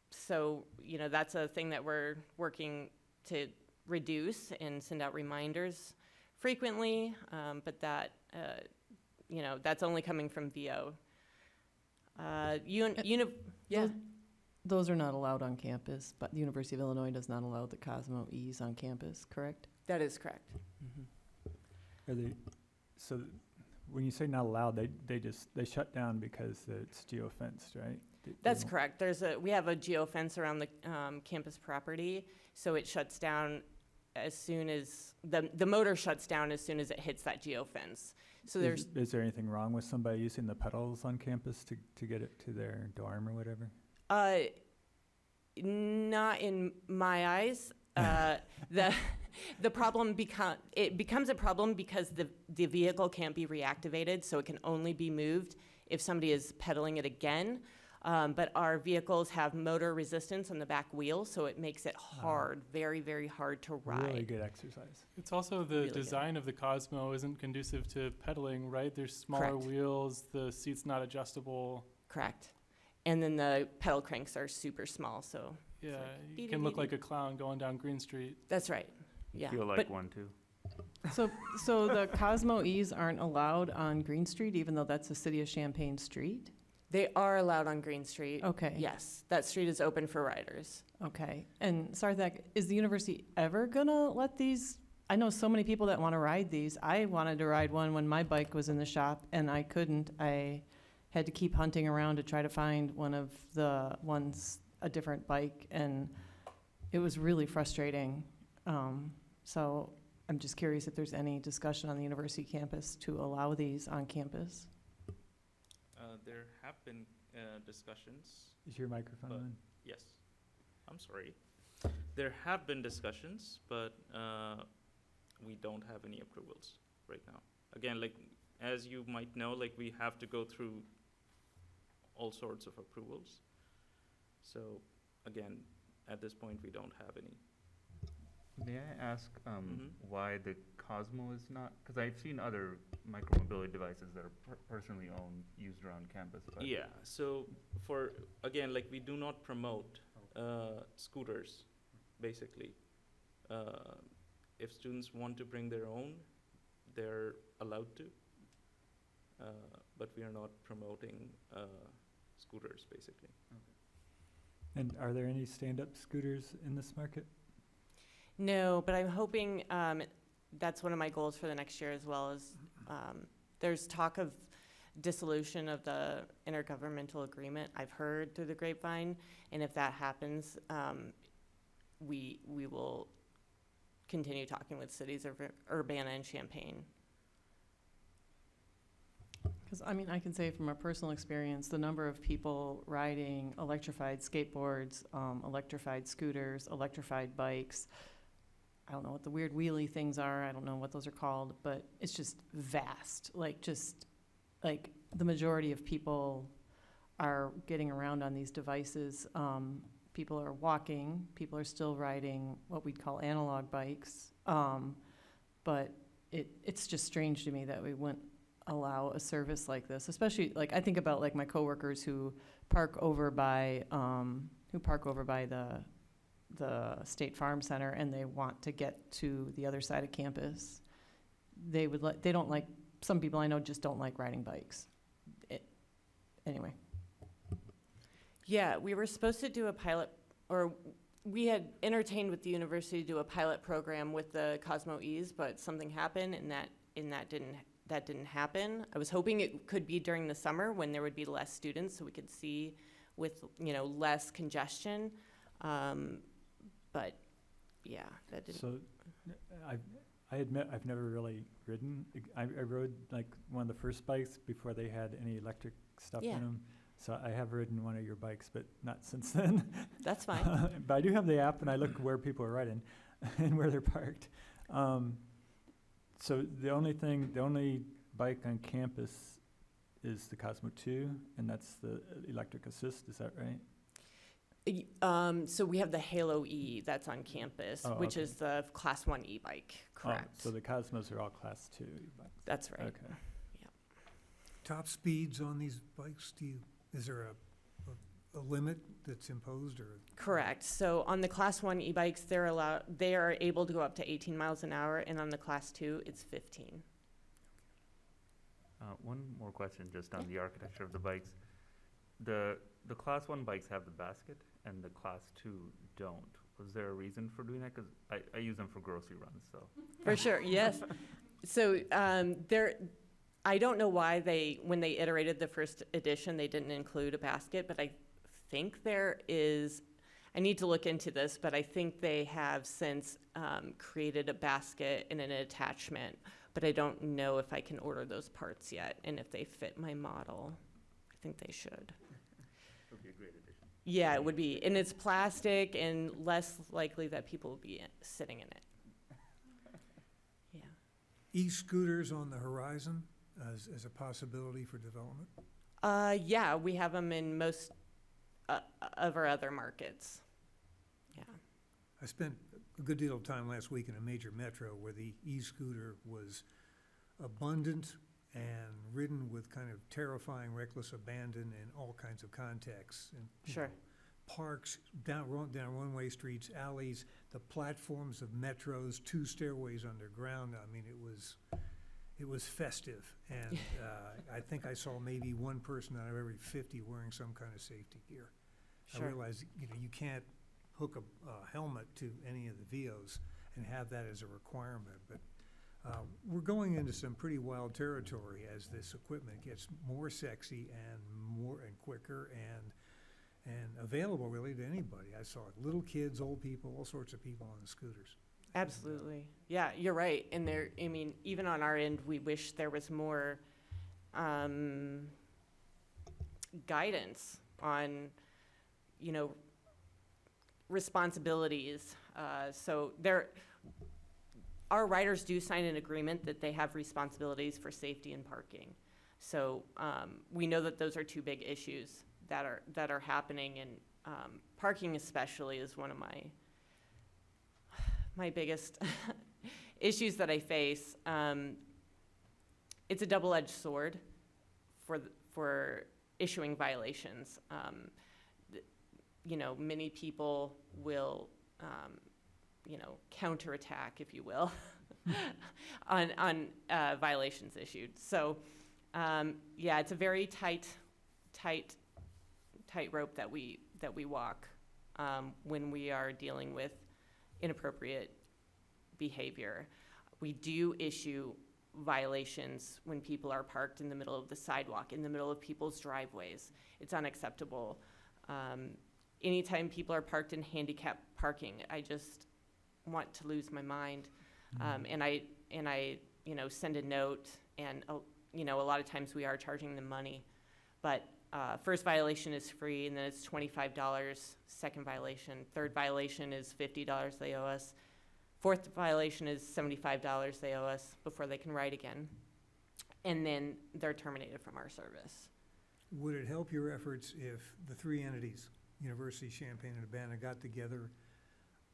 So that's a thing that we're working to reduce and send out reminders frequently, but that that's only coming from VO. Yeah. Those are not allowed on campus, but the University of Illinois does not allow the Cosmo E's on campus, correct? That is correct. Are they, so when you say not allowed, they shut down because it's geofenced, right? That's correct. We have a geofence around the campus property, so it shuts down as soon as the motor shuts down as soon as it hits that geofence. So is there anything wrong with somebody using the pedals on campus to get it to their dorm or whatever? Not in my eyes. The problem becomes a problem because the vehicle can't be reactivated, so it can only be moved if somebody is pedaling it again. But our vehicles have motor resistance on the back wheel, so it makes it hard, very, very hard to ride. Really good exercise. It's also the design of the Cosmo isn't conducive to pedaling, right? There's smaller Correct. Wheels, the seat's not adjustable. Correct. And then the pedal cranks are super small, so. Yeah, like, you can look like a clown going down Green Street. That's right. Yeah. Feel like one too. So the Cosmo E's aren't allowed on Green Street, even though that's a City of Champaign street? They are allowed on Green Street. Okay. Yes, that street is open for riders. Okay. And Sarthak, is the university ever gonna let these? I know so many people that want to ride these. I wanted to ride one when my bike was in the shop, and I couldn't. I had to keep hunting around to try to find one of the ones, a different bike, and it was really frustrating. So I'm just curious if there's any discussion on the university campus to allow these on campus. There have been discussions. Is your microphone But- on? Yes. I'm sorry. There have been discussions, but we don't have any approvals right now. Again, as you might know, we have to go through all sorts of approvals. So again, at this point, we don't have any. May I ask Mhm. why the Cosmo is not? Because I've seen other micromobility devices that are personally owned, used around campus. But Yeah, so again, we do not promote scooters, basically. If students want to bring their own, they're allowed to. But we are not promoting scooters, basically. And are there any stand-up scooters in this market? No, but I'm hoping that's one of my goals for the next year as well. Is there's talk of dissolution of the intergovernmental agreement, I've heard through the grapevine, and if that happens, we will continue talking with cities of Urbana and Champaign. Because, I can say from a personal experience, the number of people riding electrified skateboards, electrified scooters, electrified bikes, I don't know what the weird wheelie things are, I don't know what those are called, but it's just vast, like, the majority of people are getting around on these devices. People are walking, people are still riding what we'd call analog bikes. But it's just strange to me that we wouldn't allow a service like this, especially, like, I think about, like, my coworkers who park over by the State Farm Center, and they want to get to the other side of campus. They don't like, some people I know just don't like riding bikes. Anyway. Yeah, we were supposed to do a pilot, or we had entertained with the university to do a pilot program with the Cosmo E's, but something happened, and that didn't happen. I was hoping it could be during the summer when there would be less students, so we could see with, less congestion. But yeah, that didn't. So, I admit I've never really ridden. I rode like one of the first bikes before they had any electric stuff Yeah. in them. So I have ridden one of your bikes, but not since then. That's fine. But I do have the app, and I look where people are riding and where they're parked. So the only bike on campus is the Cosmo 2, and that's the electric assist. Is that right? So we have the Halo E that's on campus, Oh, which okay. is the Class 1 e-bike, correct? Oh, so the Cosmos are all Class 2 bikes. That's right. Okay. Top speeds on these bikes, is there a limit that's imposed, or? Correct. So on the Class 1 e-bikes, they are able to go up to 18 miles an hour, and on the Class 2, it's 15. One more question just on the architecture of the bikes. The Class 1 bikes have the basket and the Class 2 don't. Was there a reason for doing that? Because I use them for grocery runs, so. For sure, yes. So I don't know why when they iterated the first edition, they didn't include a basket, but I think there is, I need to look into this, but I think they have since created a basket and an attachment, but I don't know if I can order those parts yet and if they fit my model. I think they should. It would be a great addition. Yeah, it would be. And it's plastic and less likely that people will be sitting in it. Yeah. E-scooters on the horizon as a possibility for development? Yeah, we have them in most of our other markets. Yeah. I spent a good deal of time last week in a major metro where the e-scooter was abundant and ridden with kind of terrifying, reckless abandon in all kinds of contexts. And, you Sure. know, parks, down one-way streets, alleys, the platforms of metros, 2 stairways underground. I mean, it was festive. And I think I saw maybe one person out of every 50 wearing some kind of safety gear. Sure. I realize, you can't hook a helmet to any of the VOs and have that as a requirement, but we're going into some pretty wild territory as this equipment gets more sexy and quicker and available really to anybody. I saw little kids, old people, all sorts of people on the scooters. Absolutely. Yeah, you're right. And even on our end, we wish there was more guidance on, responsibilities. So our riders do sign an agreement that they have responsibilities for safety and parking. So we know that those are 2 big issues that are happening, and parking especially is one of my biggest issues that I face. It's a double-edged sword for issuing violations. Many people will, counterattack, if you will, on violations issued. So, it's a very tight rope that we walk when we are dealing with inappropriate behavior. We do issue violations when people are parked in the middle of the sidewalk, in the middle of people's driveways. It's unacceptable. Anytime people are parked in handicap parking, I just want to lose my mind. And I send a note, and a lot of times we are charging them money, but first violation is free, and then it's $25. Second violation, third violation is $50 they owe us. Fourth violation is $75 they owe us before they can ride again. and then they're terminated from our service. Would it help your efforts if the three entities, University, Champaign, and Urbana, got together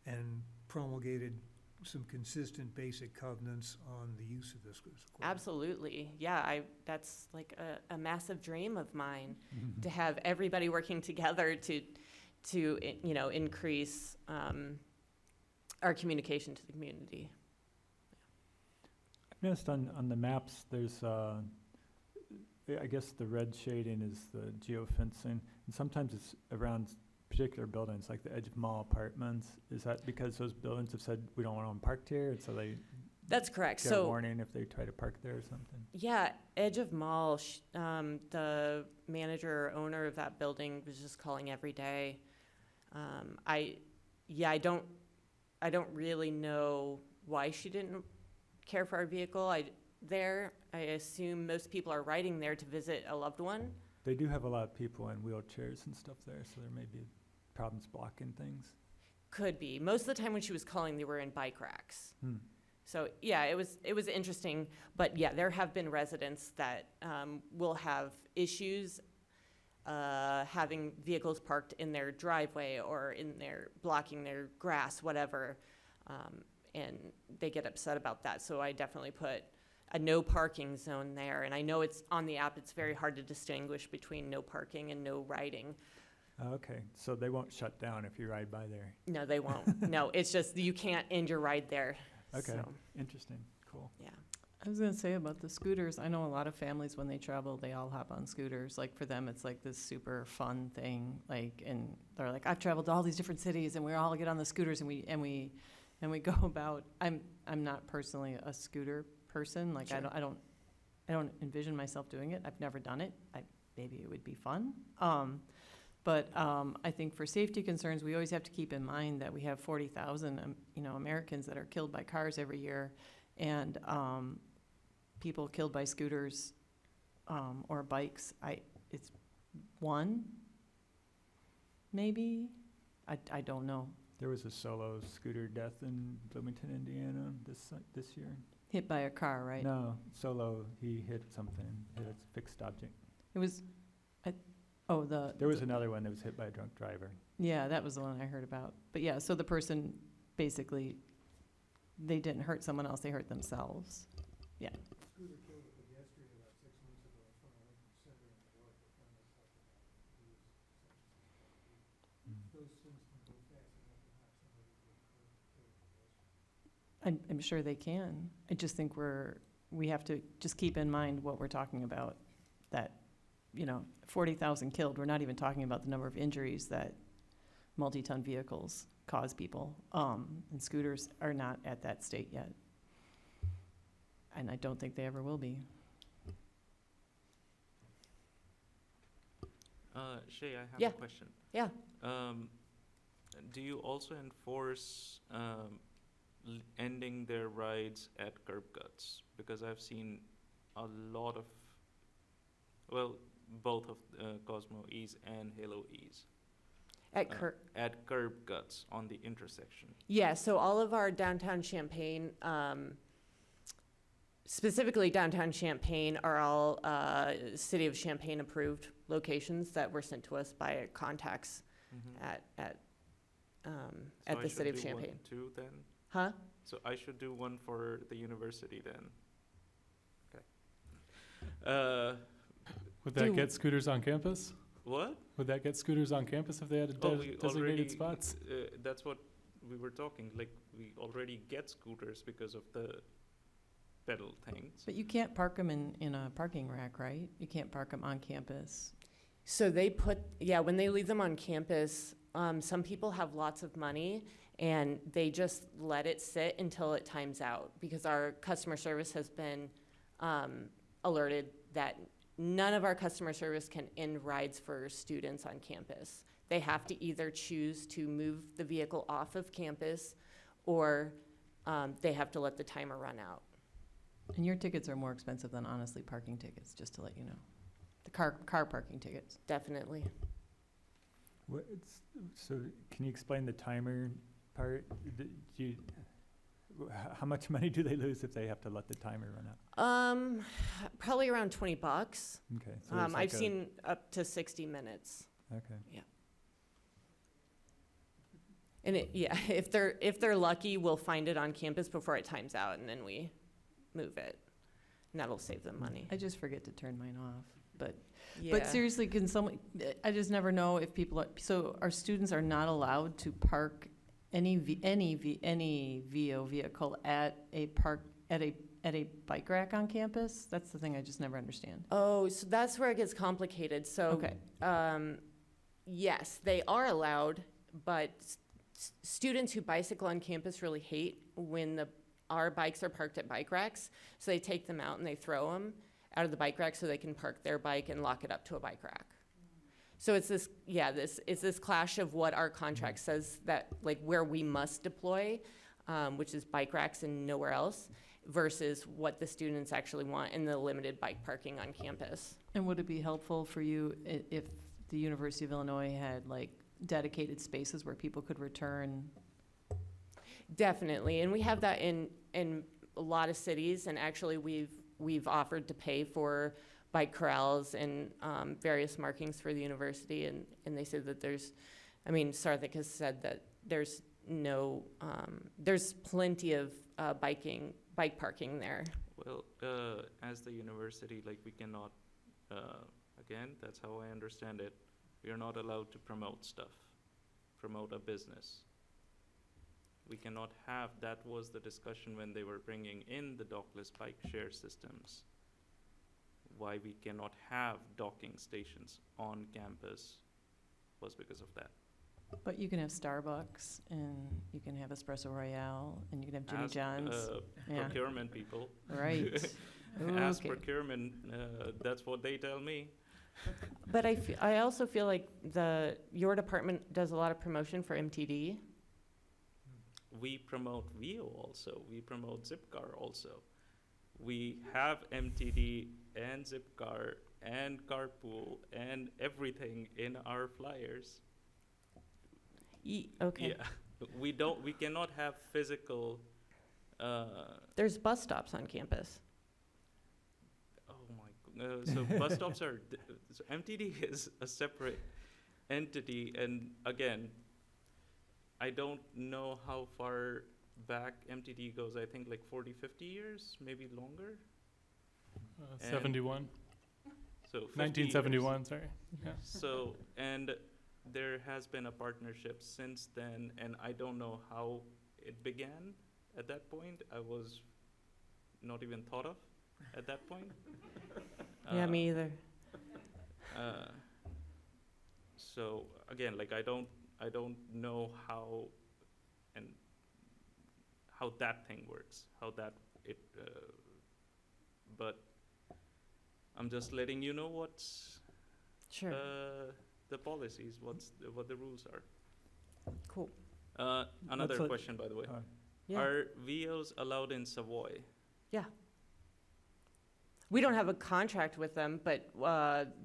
and promulgated some consistent basic covenants on the use of this equipment? Absolutely, yeah, that's like a massive dream of mine, to have everybody working together to you know, increase our communication to the community. I've noticed on the maps, there's, I guess the red shading is the geofencing, and sometimes it's around particular buildings, like the Edge of Mall Apartments. Is that because those buildings have said, we don't want them parked here, and so they That's correct. get a So, warning if they try to park there or something? yeah, Edge of Mall, the manager or owner of that building was just calling every day. I don't really know why she didn't care for our vehicle. I assume most people are riding there to visit a loved one. They do have a lot of people in wheelchairs and stuff there, so there may be problems blocking things. Could be. Most of the time when she was calling, they were in bike racks. So, yeah, it was interesting. But, yeah, there have been residents that will have issues having vehicles parked in their driveway or blocking their grass, whatever, and they get upset about that. So I definitely put a no parking zone there. And I know it's on the app, it's very hard to distinguish between no parking and no riding. Okay, so they won't shut down if you ride by there? No, they won't. No, it's just you can't end your ride there. Okay, So, interesting, cool. yeah. I was gonna say about the scooters, I know a lot of families, when they travel, they all hop on scooters. Like, for them, it's like this super fun thing, like, and they're like, I've traveled to all these different cities, and we all get on the scooters, and we go about. I'm not personally a scooter person, like, Sure. I don't envision myself doing it. I've never done it. Maybe it would be fun. But I think for safety concerns, we always have to keep in mind that we have 40,000, Americans that are killed by cars every year, and people killed by scooters or bikes. It's one, maybe. I don't know. There was a solo scooter death in Bloomington, Indiana this year. Hit by a car, right? No, solo, he hit something, hit a fixed object. It was. There was another one that was hit by a drunk driver. Yeah, that was the one I heard about. But yeah, so the person basically, they didn't hurt someone else, they hurt themselves. Yeah. Scooter killed a pedestrian about 6 months ago in front of Lincoln Center in New York. The friend was talking about it. Those things can go fast enough to knock somebody into a curb and kill a pedestrian. I'm sure they can. I just think we have to just keep in mind what we're talking about, that, 40,000 killed. We're not even talking about the number of injuries that multi-ton vehicles cause people. And scooters are not at that state yet. And I don't think they ever will be. Shay, I have Yeah. a question. Yeah. Do you also enforce ending their rides at curb cuts? Because I've seen a lot of, both of Cosmo E's and Halo E's At at curb cuts on the intersection. Yeah, so all of our downtown Champaign, specifically downtown Champaign, are all City of Champaign approved locations that were sent to us by contacts at the City of Champaign. So I should do one too then? Huh? So I should do one for the university then? Okay. Would that Do- get scooters on campus? What? Would that get scooters on campus if they had Oh, we designated already, spots? that's what we were talking, like, we already get scooters because of the pedal things. But you can't park them in a parking rack, right? You can't park them on campus. So when they leave them on campus, some people have lots of money and they just let it sit until it times out, because our customer service has been alerted that none of our customer service can end rides for students on campus. They have to either choose to move the vehicle off of campus, or they have to let the timer run out. And your tickets are more expensive than, honestly, parking tickets, just to let you know. The car parking tickets. Definitely. So can you explain the timer part? how much money do they lose if they have to let the timer run out? Probably around $20. Okay. So there's like I've seen up to 60 minutes. Okay. And if they're lucky, we'll find it on campus before it times out, and then we move it, and that'll save them money. I just forget to turn mine off, but Yeah. But seriously, can someone, I just never know if people, so our students are not allowed to park any VO vehicle at a bike rack on campus? That's the thing I just never understand. Oh, so that's where it gets complicated. So, Okay. Yes, they are allowed, but students who bicycle on campus really hate when our bikes are parked at bike racks. So they take them out and they throw them out of the bike rack so they can park their bike and lock it up to a bike rack. So it's this clash of what our contract says that, like, where we must deploy, which is bike racks and nowhere else, versus what the students actually want and the limited bike parking on campus. And would it be helpful for you if the University of Illinois had like dedicated spaces where people could return? Definitely, and we have that in a lot of cities, and actually we've offered to pay for bike corrals and various markings for the university, and they said that Sarthik has said that there's plenty of bike parking there. Well, as the university, like, we cannot, again, that's how I understand it, we are not allowed to promote a business. We cannot have, that was the discussion when they were bringing in the dockless bike share systems. Why we cannot have docking stations on campus was because of that. But you can have Starbucks, and you can have Espresso Royale, and you can have Jimmy As, John's. Yeah. Procurement people. Right. As Okay. procurement, that's what they tell me. But I also feel like your department does a lot of promotion for MTD. We promote VO also. We promote Zipcar also. We have MTD and Zipcar and Carpool and everything in our flyers. Okay. Yeah, we cannot have physical, There's bus stops on campus. oh my, so bus stops are, so MTD is a separate entity, and again, I don't know how far back MTD goes. I think like 40, 50 years, maybe longer. 71. So 50 1971, years. sorry. Yeah. So, and there has been a partnership since then, and I don't know how it began at that point. I was not even thought of at that point. Yeah, me either. So again, like, I don't know how that thing works, but I'm just letting you know what's Sure. the policies, what the rules are. Cool. Another Let's question, by the way. Yeah. Are VOs allowed in Savoy? We don't have a contract with them, but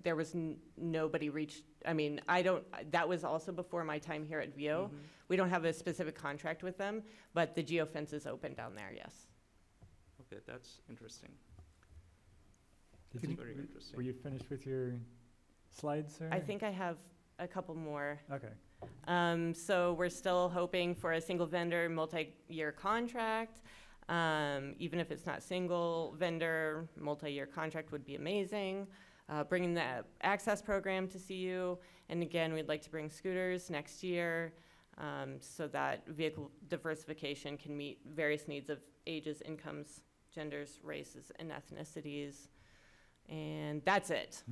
there was nobody reached. I mean, that was also before my time here at VO. Mhm. We don't have a specific contract with them, but the geofence is open down there, yes. Okay, that's interesting. Did That's you- very were- interesting. Were you finished with your slides, sir? I think I have a couple more. Okay. So we're still hoping for a single vendor, multi-year contract. Even if it's not single vendor, multi-year contract would be amazing. Bringing the access program to CU, and again, we'd like to bring scooters next year, so that vehicle diversification can meet various needs of ages, incomes, genders, races, and ethnicities. And that's it.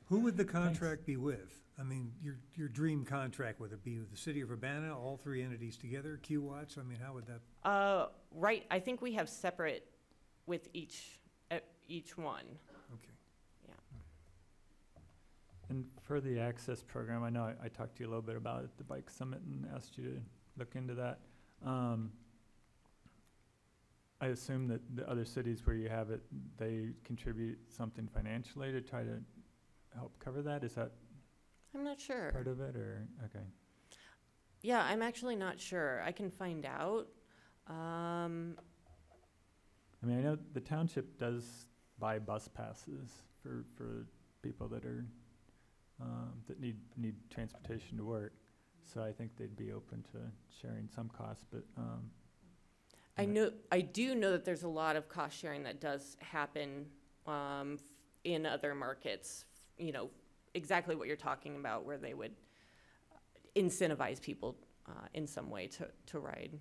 Who would the contract be with? I mean, your dream contract, would it be with the city of Urbana, all three entities together, Q-Watts? I mean, how would that? Right, I think we have separate with each one. Okay. And for the access program, I know I talked to you a little bit about it at the Bike Summit and asked you to look into that. I assume that the other cities where you have it, they contribute something financially to try to help cover that? Is that I'm not sure. part of it, or, okay. Yeah, I'm actually not sure. I can find out. I mean, I know the township does buy bus passes for people that are, that need transportation to work. So I think they'd be open to sharing some costs, but, I do know that there's a lot of cost sharing that does happen in other markets, you know, exactly what you're talking about, where they would incentivize people in some way to ride.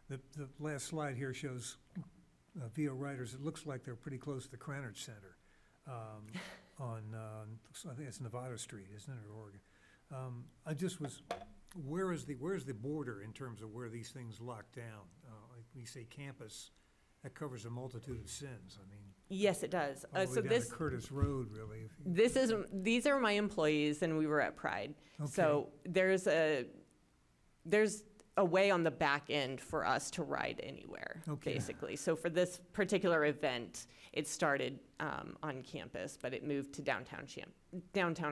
The last slide here shows VO riders. It looks like they're pretty close to the Cranage Center on, I think it's Nevada Street, isn't it, or Oregon? I just was, where's the border in terms of where these things lock down? Like we say campus, that covers a multitude of sins. I mean, Yes, it does. all the So way down this, to Curtis Road, really. if you- these are my employees, and we were at Pride. Okay. So there's a way on the back end for us to ride anywhere, Okay. basically. So for this particular event, it started on campus, but it moved to downtown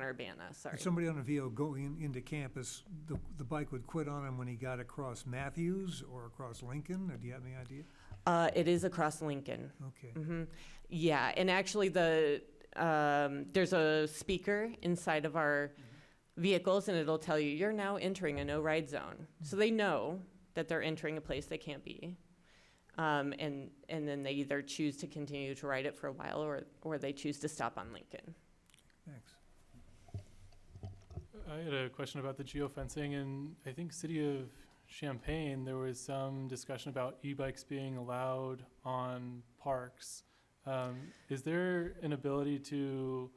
Urbana, sorry. If somebody on a VO going into campus, the bike would quit on him when he got across Matthews or across Lincoln, or do you have any idea? It is across Lincoln. Okay. Yeah, and actually there's a speaker inside of our vehicles, and it'll tell you, you're now entering a no-ride zone. So they know that they're entering a place they can't be. And then they either choose to continue to ride it for a while, or they choose to stop on Lincoln. Thanks. I had a question about the geofencing, and I think City of Champaign, there was some discussion about e-bikes being allowed on parks. Is there an ability to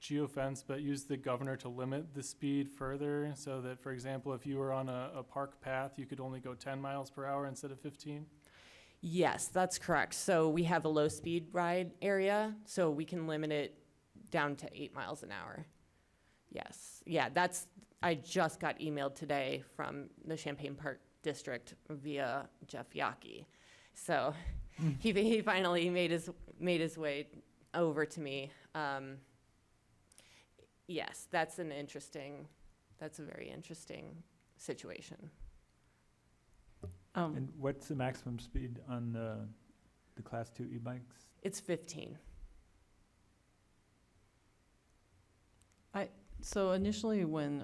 geofence but use the governor to limit the speed further, so that, for example, if you were on a park path, you could only go 10 miles per hour instead of 15? Yes, that's correct. So we have a low-speed ride area, so we can limit it down to 8 miles an hour. Yes, yeah, I just got emailed today from the Champaign Park District via Jeff Yockey. So he finally made his way over to me. Yes, that's a very interesting situation. and what's the maximum speed on the Class 2 e-bikes? It's 15. So initially when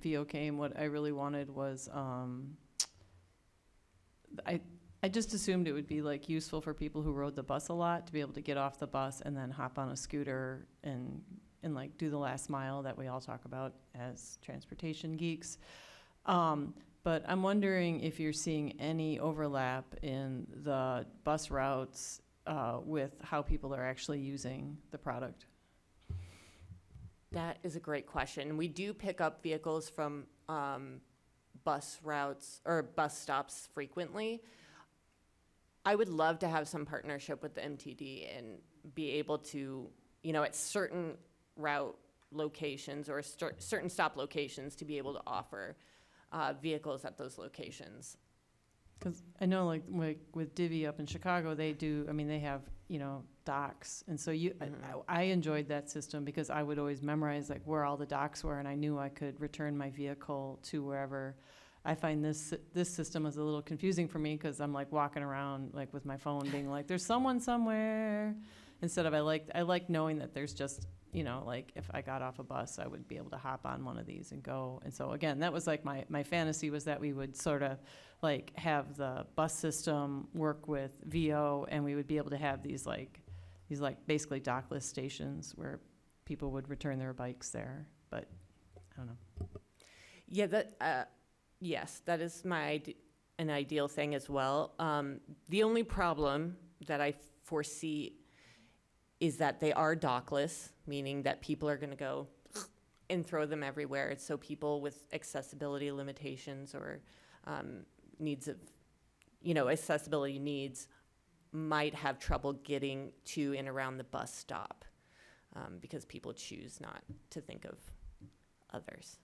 VO came, what I really wanted was, I just assumed it would be like useful for people who rode the bus a lot to be able to get off the bus and then hop on a scooter and like do the last mile that we all talk about as transportation geeks. But I'm wondering if you're seeing any overlap in the bus routes with how people are actually using the product. That is a great question. We do pick up vehicles from bus routes or bus stops frequently. I would love to have some partnership with the MTD and be able to, at certain route locations or certain stop locations, to be able to offer vehicles at those locations. Because I know like with Divvy up in Chicago, they have, docks. And so I enjoyed that system because I would always memorize like where all the docks were, and I knew I could return my vehicle to wherever. I find this system is a little confusing for me because I'm like walking around like with my phone being like, there's someone somewhere. Instead of I like knowing that there's just, like if I got off a bus, I would be able to hop on one of these and go. And so again, that was like my fantasy was that we would sort of like have the bus system work with VO, and we would be able to have these basically dockless stations where people would return their bikes there. But I don't know. Yeah, yes, that is an ideal thing as well. The only problem that I foresee is that they are dockless, meaning that people are going to go and throw them everywhere. So people with accessibility limitations or accessibility needs might have trouble getting to and around the bus stop because people choose not to think of others.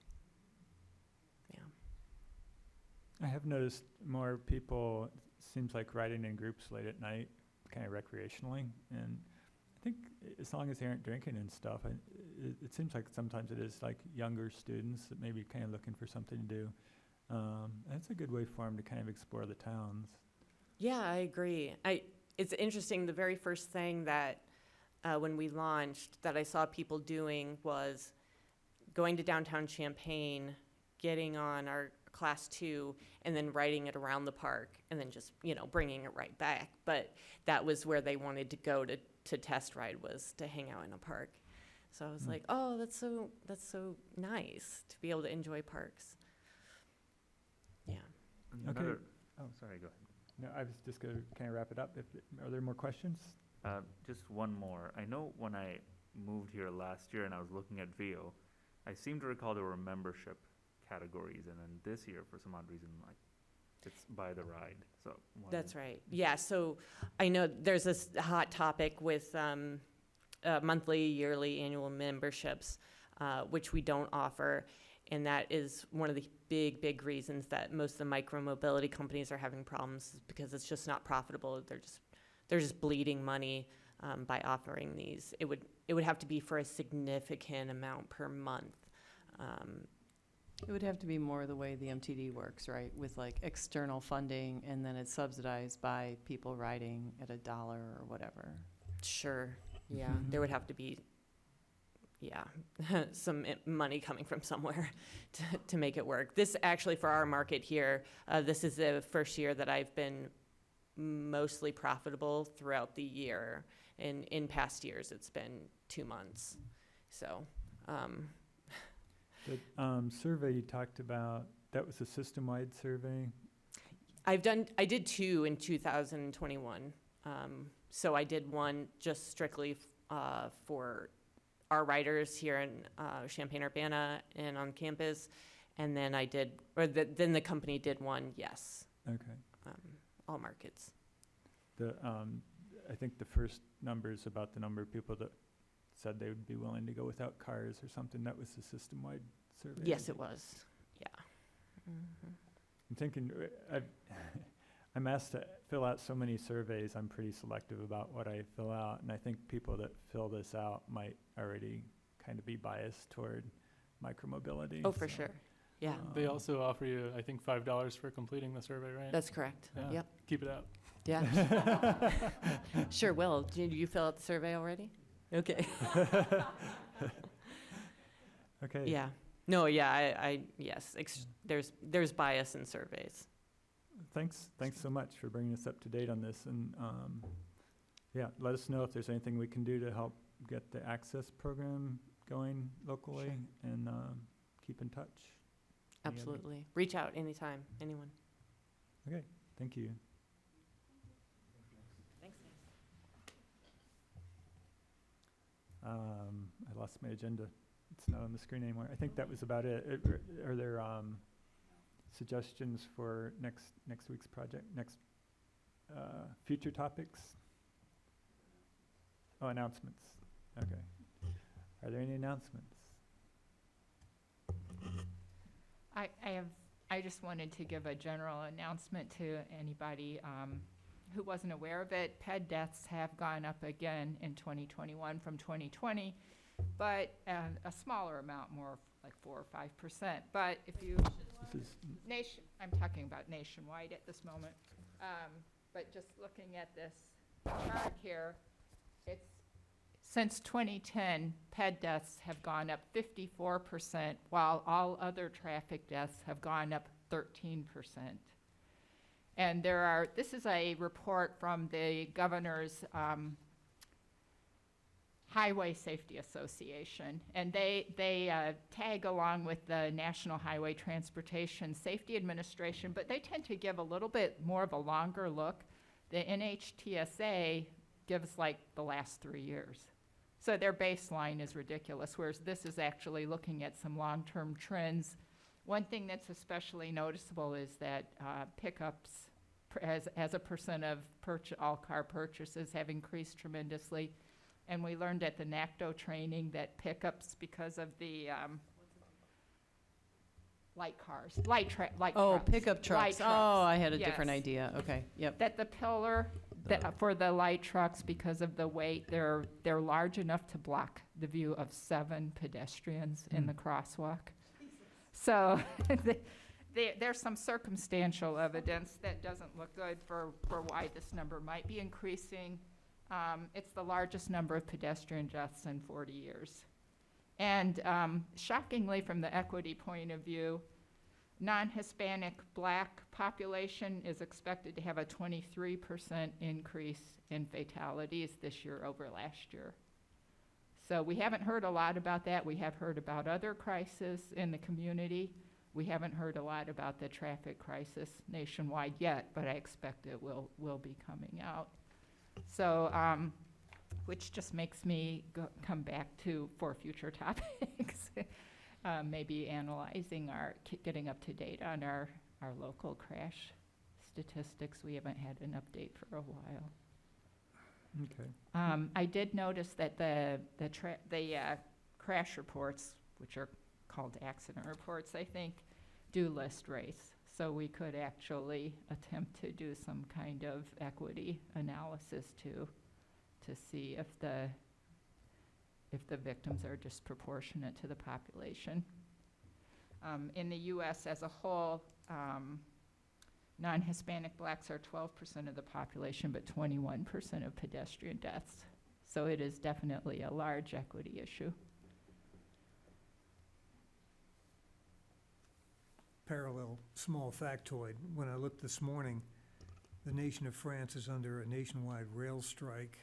I have noticed more people, seems like riding in groups late at night, kind of recreationally, and I think as long as they aren't drinking and stuff, it seems like sometimes it is like younger students that may be kind of looking for something to do. That's a good way for them to kind of explore the towns. Yeah, I agree. It's interesting, the very first thing that, when we launched, that I saw people doing was going to downtown Champaign, getting on our class 2, and then riding it around the park, and then just, bringing it right back. But that was where they wanted to go to test ride, was to hang out in a park. So I was like, oh, that's so nice to be able to enjoy parks. Yeah. Okay. Oh, sorry, go ahead. No, I was just going to kind of wrap it up. Are there more questions? Just one more. I know when I moved here last year and I was looking at VO, I seem to recall there were membership categories, and then this year, for some odd reason, like, it's by the ride, so. That's right. Yeah, so I know there's this hot topic with monthly, yearly, annual memberships, which we don't offer. And that is one of the big reasons that most of the micro-mobility companies are having problems, is because it's just not profitable. They're just bleeding money by offering these. It would have to be for a significant amount per month. It would have to be more the way the MTD works, right? With like external funding, and then it's subsidized by people riding at $1 or whatever. Sure, yeah. There would have to be, some money coming from somewhere to make it work. This actually, for our market here, this is the first year that I've been mostly profitable throughout the year. In past years, it's been 2 months. So, The survey you talked about, that was a system-wide survey? I did 2 in 2021. So I did one just strictly for our riders here in Champaign-Urbana and on campus, and then then the company did one, yes. Okay. All markets. I think the first number is about the number of people that said they would be willing to go without cars or something. That was the system-wide survey? Yes, it was, yeah. I'm thinking, I'm asked to fill out so many surveys, I'm pretty selective about what I fill out, and I think people that fill this out might already kind of be biased toward micromobility. Oh, for so, sure, yeah. They also offer you, I think, $5 for completing the survey, right? That's correct, Yeah. yep, Keep it up. yeah. Sure will. Did you fill out the survey already? Okay. Okay. Yeah. No, yeah, yes, there's bias in surveys. Thanks so much for bringing us up to date on this, and let us know if there's anything we can do to help get the access program going locally, and keep in touch. Any other- Absolutely. Reach out anytime, anyone. Okay, thank you. Thanks. I lost my agenda. It's not on the screen anymore. I think that was about it. Are there suggestions for next week's project, future topics? Oh, announcements. Okay. Are there any announcements? I just wanted to give a general announcement to anybody who wasn't aware of it. Ped deaths have gone up again in 2021 from 2020, but a smaller amount, more like 4 or 5%. But if you I'm talking about nationwide at this moment. But just looking at this chart here, it's since 2010, PED deaths have gone up 54%, while all other traffic deaths have gone up 13%. And this is a report from the governor's Highway Safety Association, and they tag along with the National Highway Transportation Safety Administration, but they tend to give a little bit more of a longer look. The NHTSA gives like the last 3 years. So their baseline is ridiculous, whereas this is actually looking at some long-term trends. One thing that's especially noticeable is that pickups as a percent of all car purchases have increased tremendously. And we learned at the NACDO training that pickups, because of the light Oh, trucks. pickup trucks. Oh, I had a different Yes. idea. Okay, yep. That the pillar for the light trucks, because of the weight, they're large enough to block the view of 7 pedestrians in the crosswalk. So there's some circumstantial evidence that doesn't look good for why this number might be increasing. It's the largest number of pedestrian deaths in 40 years. And shockingly, from the equity point of view, non-Hispanic Black population is expected to have a 23% increase in fatalities this year over last year. So we haven't heard a lot about that. We have heard about other crises in the community. We haven't heard a lot about the traffic crisis nationwide yet, but I expect it will be coming out. So, which just makes me come back to, for future topics, maybe analyzing getting up to date on our local crash statistics. We haven't had an update for a while. Okay. I did notice that the crash reports, which are called accident reports, I think, do list race. So we could actually attempt to do some kind of equity analysis to see if the victims are disproportionate to the population. In the U.S. as a whole, non-Hispanic Blacks are 12% of the population, but 21% of pedestrian deaths. So it is definitely a large equity issue. Parallel small factoid, when I looked this morning, the nation of France is under a nationwide rail strike,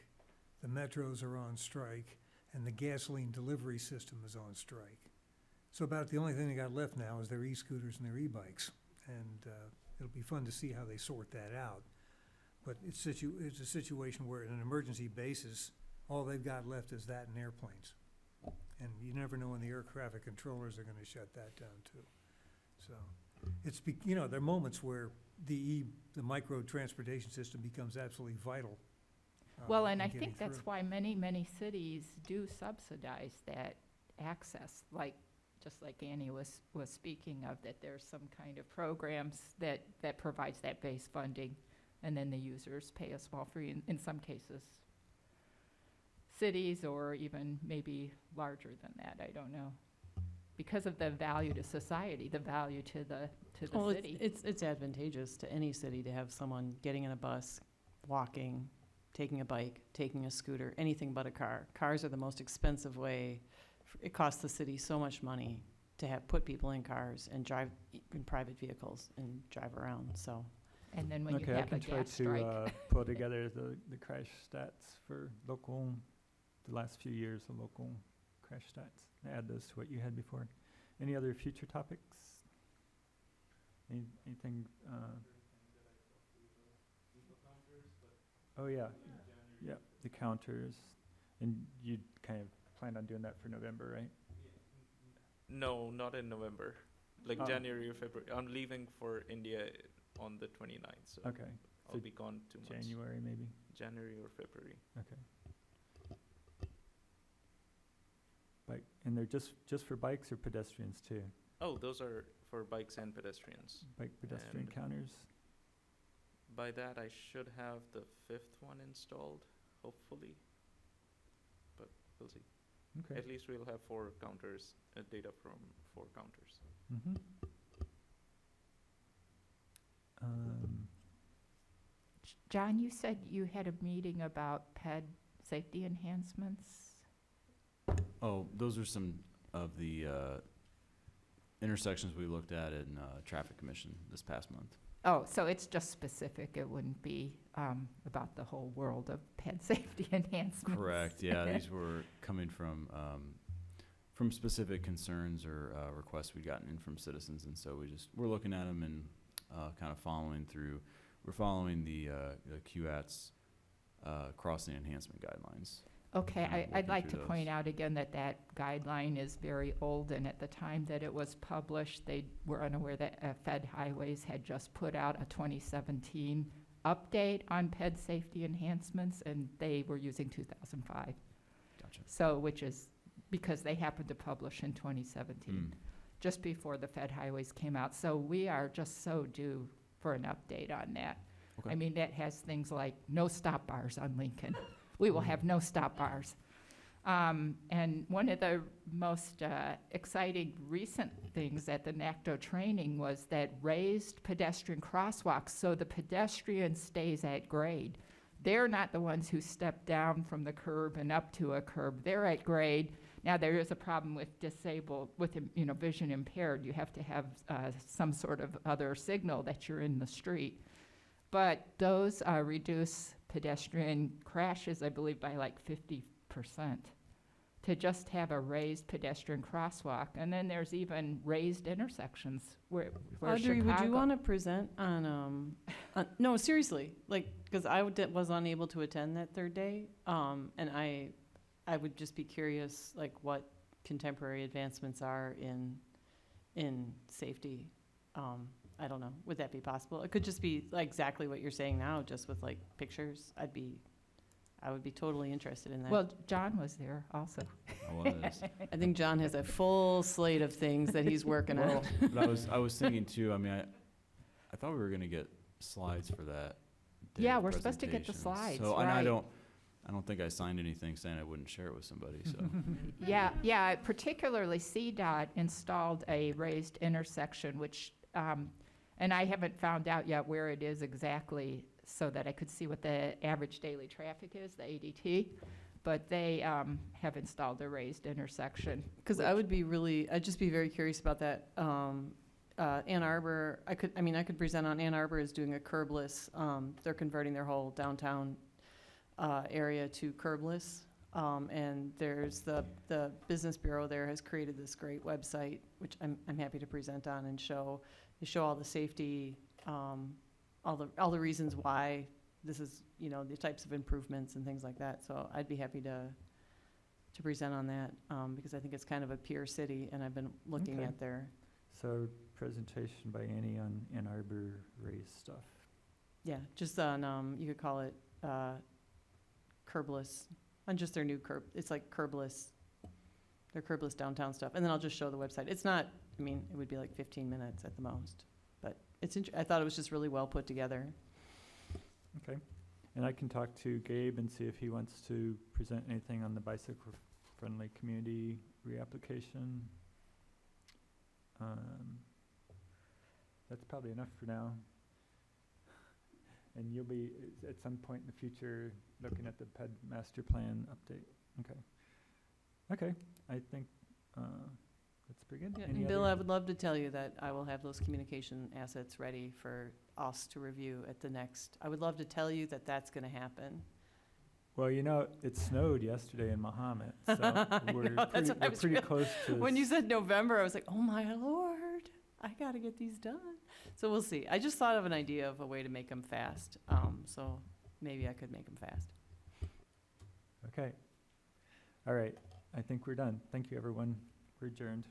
the metros are on strike, and the gasoline delivery system is on strike. So about the only thing they got left now is their e-scooters and their e-bikes. And it'll be fun to see how they sort that out. But it's a situation where, in an emergency basis, all they've got left is that and airplanes. And you never know when the air traffic controllers are gonna shut that down too. So, there are moments where the micro transportation system becomes absolutely vital. Well, and in I getting think that's through. why many cities do subsidize that access, just like Annie was speaking of, that there's some kind of programs that provides that base funding, and then the users pay a small fee, in some cases. Cities, or even maybe larger than that, I don't know. Because of the value to society, the value to the city. It's advantageous to any city to have someone getting in a bus, walking, taking a bike, taking a scooter, anything but a car. Cars are the most expensive way. It costs the city so much money to put people in cars and drive in private vehicles and drive around, so. And then when you Okay, I have a can try gas strike. to pull together the crash stats for the last few years of local crash stats. Add those to what you had before. Any other future topics? Anything? Oh, yeah. Yeah, the counters. And you kind of plan on doing that for November, right? No, not in November. Like Oh. January or February. I'm leaving for India on the 29th, so Okay, I'll so be gone 2 months. January maybe? January or February. Okay. And they're just for bikes or pedestrians too? Oh, those are for bikes and pedestrians. Bike pedestrian And- counters? By that, I should have the 5th one installed, hopefully. But we'll see. Okay. At least we'll have 4 counters, data from 4 counters. Mm-hmm. John, you said you had a meeting about PED safety enhancements? Oh, those are some of the intersections we looked at in Traffic Commission this past month. Oh, so it's just specific, it wouldn't be about the whole world of PED safety enhancements? Correct, yeah, these were coming from specific concerns or requests we'd gotten in from citizens, and so we're looking at them and kind of following through. We're following the QAT's crossing enhancement guidelines. Okay, Kind of I'd working like to through point those. out again that guideline is very old, and at the time that it was published, they were unaware that Fed Highways had just put out a 2017 update on PED safety enhancements, and they were using 2005. Gotcha. So, which is because they happened to publish in 2017, just before the Fed Highways came out. So we are just so due for an update on that. Okay. I mean, that has things like no stop bars on Lincoln. We will have no stop bars. And one of the most exciting recent things at the NACTO training was that raised pedestrian crosswalks, so the pedestrian stays at grade. They're not the ones who step down from the curb and up to a curb. They're at grade. Now, there is a problem with vision impaired. You have to have some sort of other signal that you're in the street. But those reduce pedestrian crashes, I believe, by like 50%, to just have a raised pedestrian crosswalk. And then there's even raised intersections where Audrey, would you Chicago- want to present on, no, seriously, like, because I was unable to attend that third day, and I would just be curious, like, what contemporary advancements are in safety. I don't know, would that be possible? It could just be like exactly what you're saying now, just with like pictures. I would be totally interested in that. Well, John was there also. I was. I think John has a full slate of things that he's working on. Well, but I was thinking too, I mean, I thought we were gonna get slides for that day Yeah, of we're supposed to get the presentations. slides, So, and I right. don't think I signed anything saying I wouldn't share it with somebody, so. Yeah, particularly CDOT installed a raised intersection, which, and I haven't found out yet where it is exactly so that I could see what the average daily traffic is, the ADT, but they have installed a raised intersection. Because I'd just be very curious about that. Ann Arbor, I could present on Ann Arbor is doing a curbless, they're converting their whole downtown area to curbless. And there's the Business Bureau there has created this great website, which I'm happy to present on and show all the safety, all the reasons why this is, the types of improvements and things like that. So I'd be happy to present on that, because I think it's kind of a peer city, and I've been looking Okay. at their, So presentation by Annie on Ann Arbor raised stuff. yeah, just on, you could call it curbless, on just their new curb, it's like curbless, their curbless downtown stuff. And then I'll just show the website. It's not, it would be like 15 minutes at the most, but I thought it was just really well put together. Okay. And I can talk to Gabe and see if he wants to present anything on the bicycle-friendly community reapplication. That's probably enough for now. And you'll be, at some point in the future, looking at the PED master plan update. Okay. Okay, I think that's pretty good. Yeah, Any and Bill, other- I would love to tell you that I will have those communication assets ready for us to review at the next, I would love to tell you that that's gonna happen. Well, it snowed yesterday in Mahomet, so I we're know, that's what I was pretty real- close to. When you said November, I was like, oh my Lord, I gotta get these done. So we'll see. I just thought of an idea of a way to make them fast, so maybe I could make them fast. Okay. All right, I think we're done. Thank you, everyone. We're adjourned.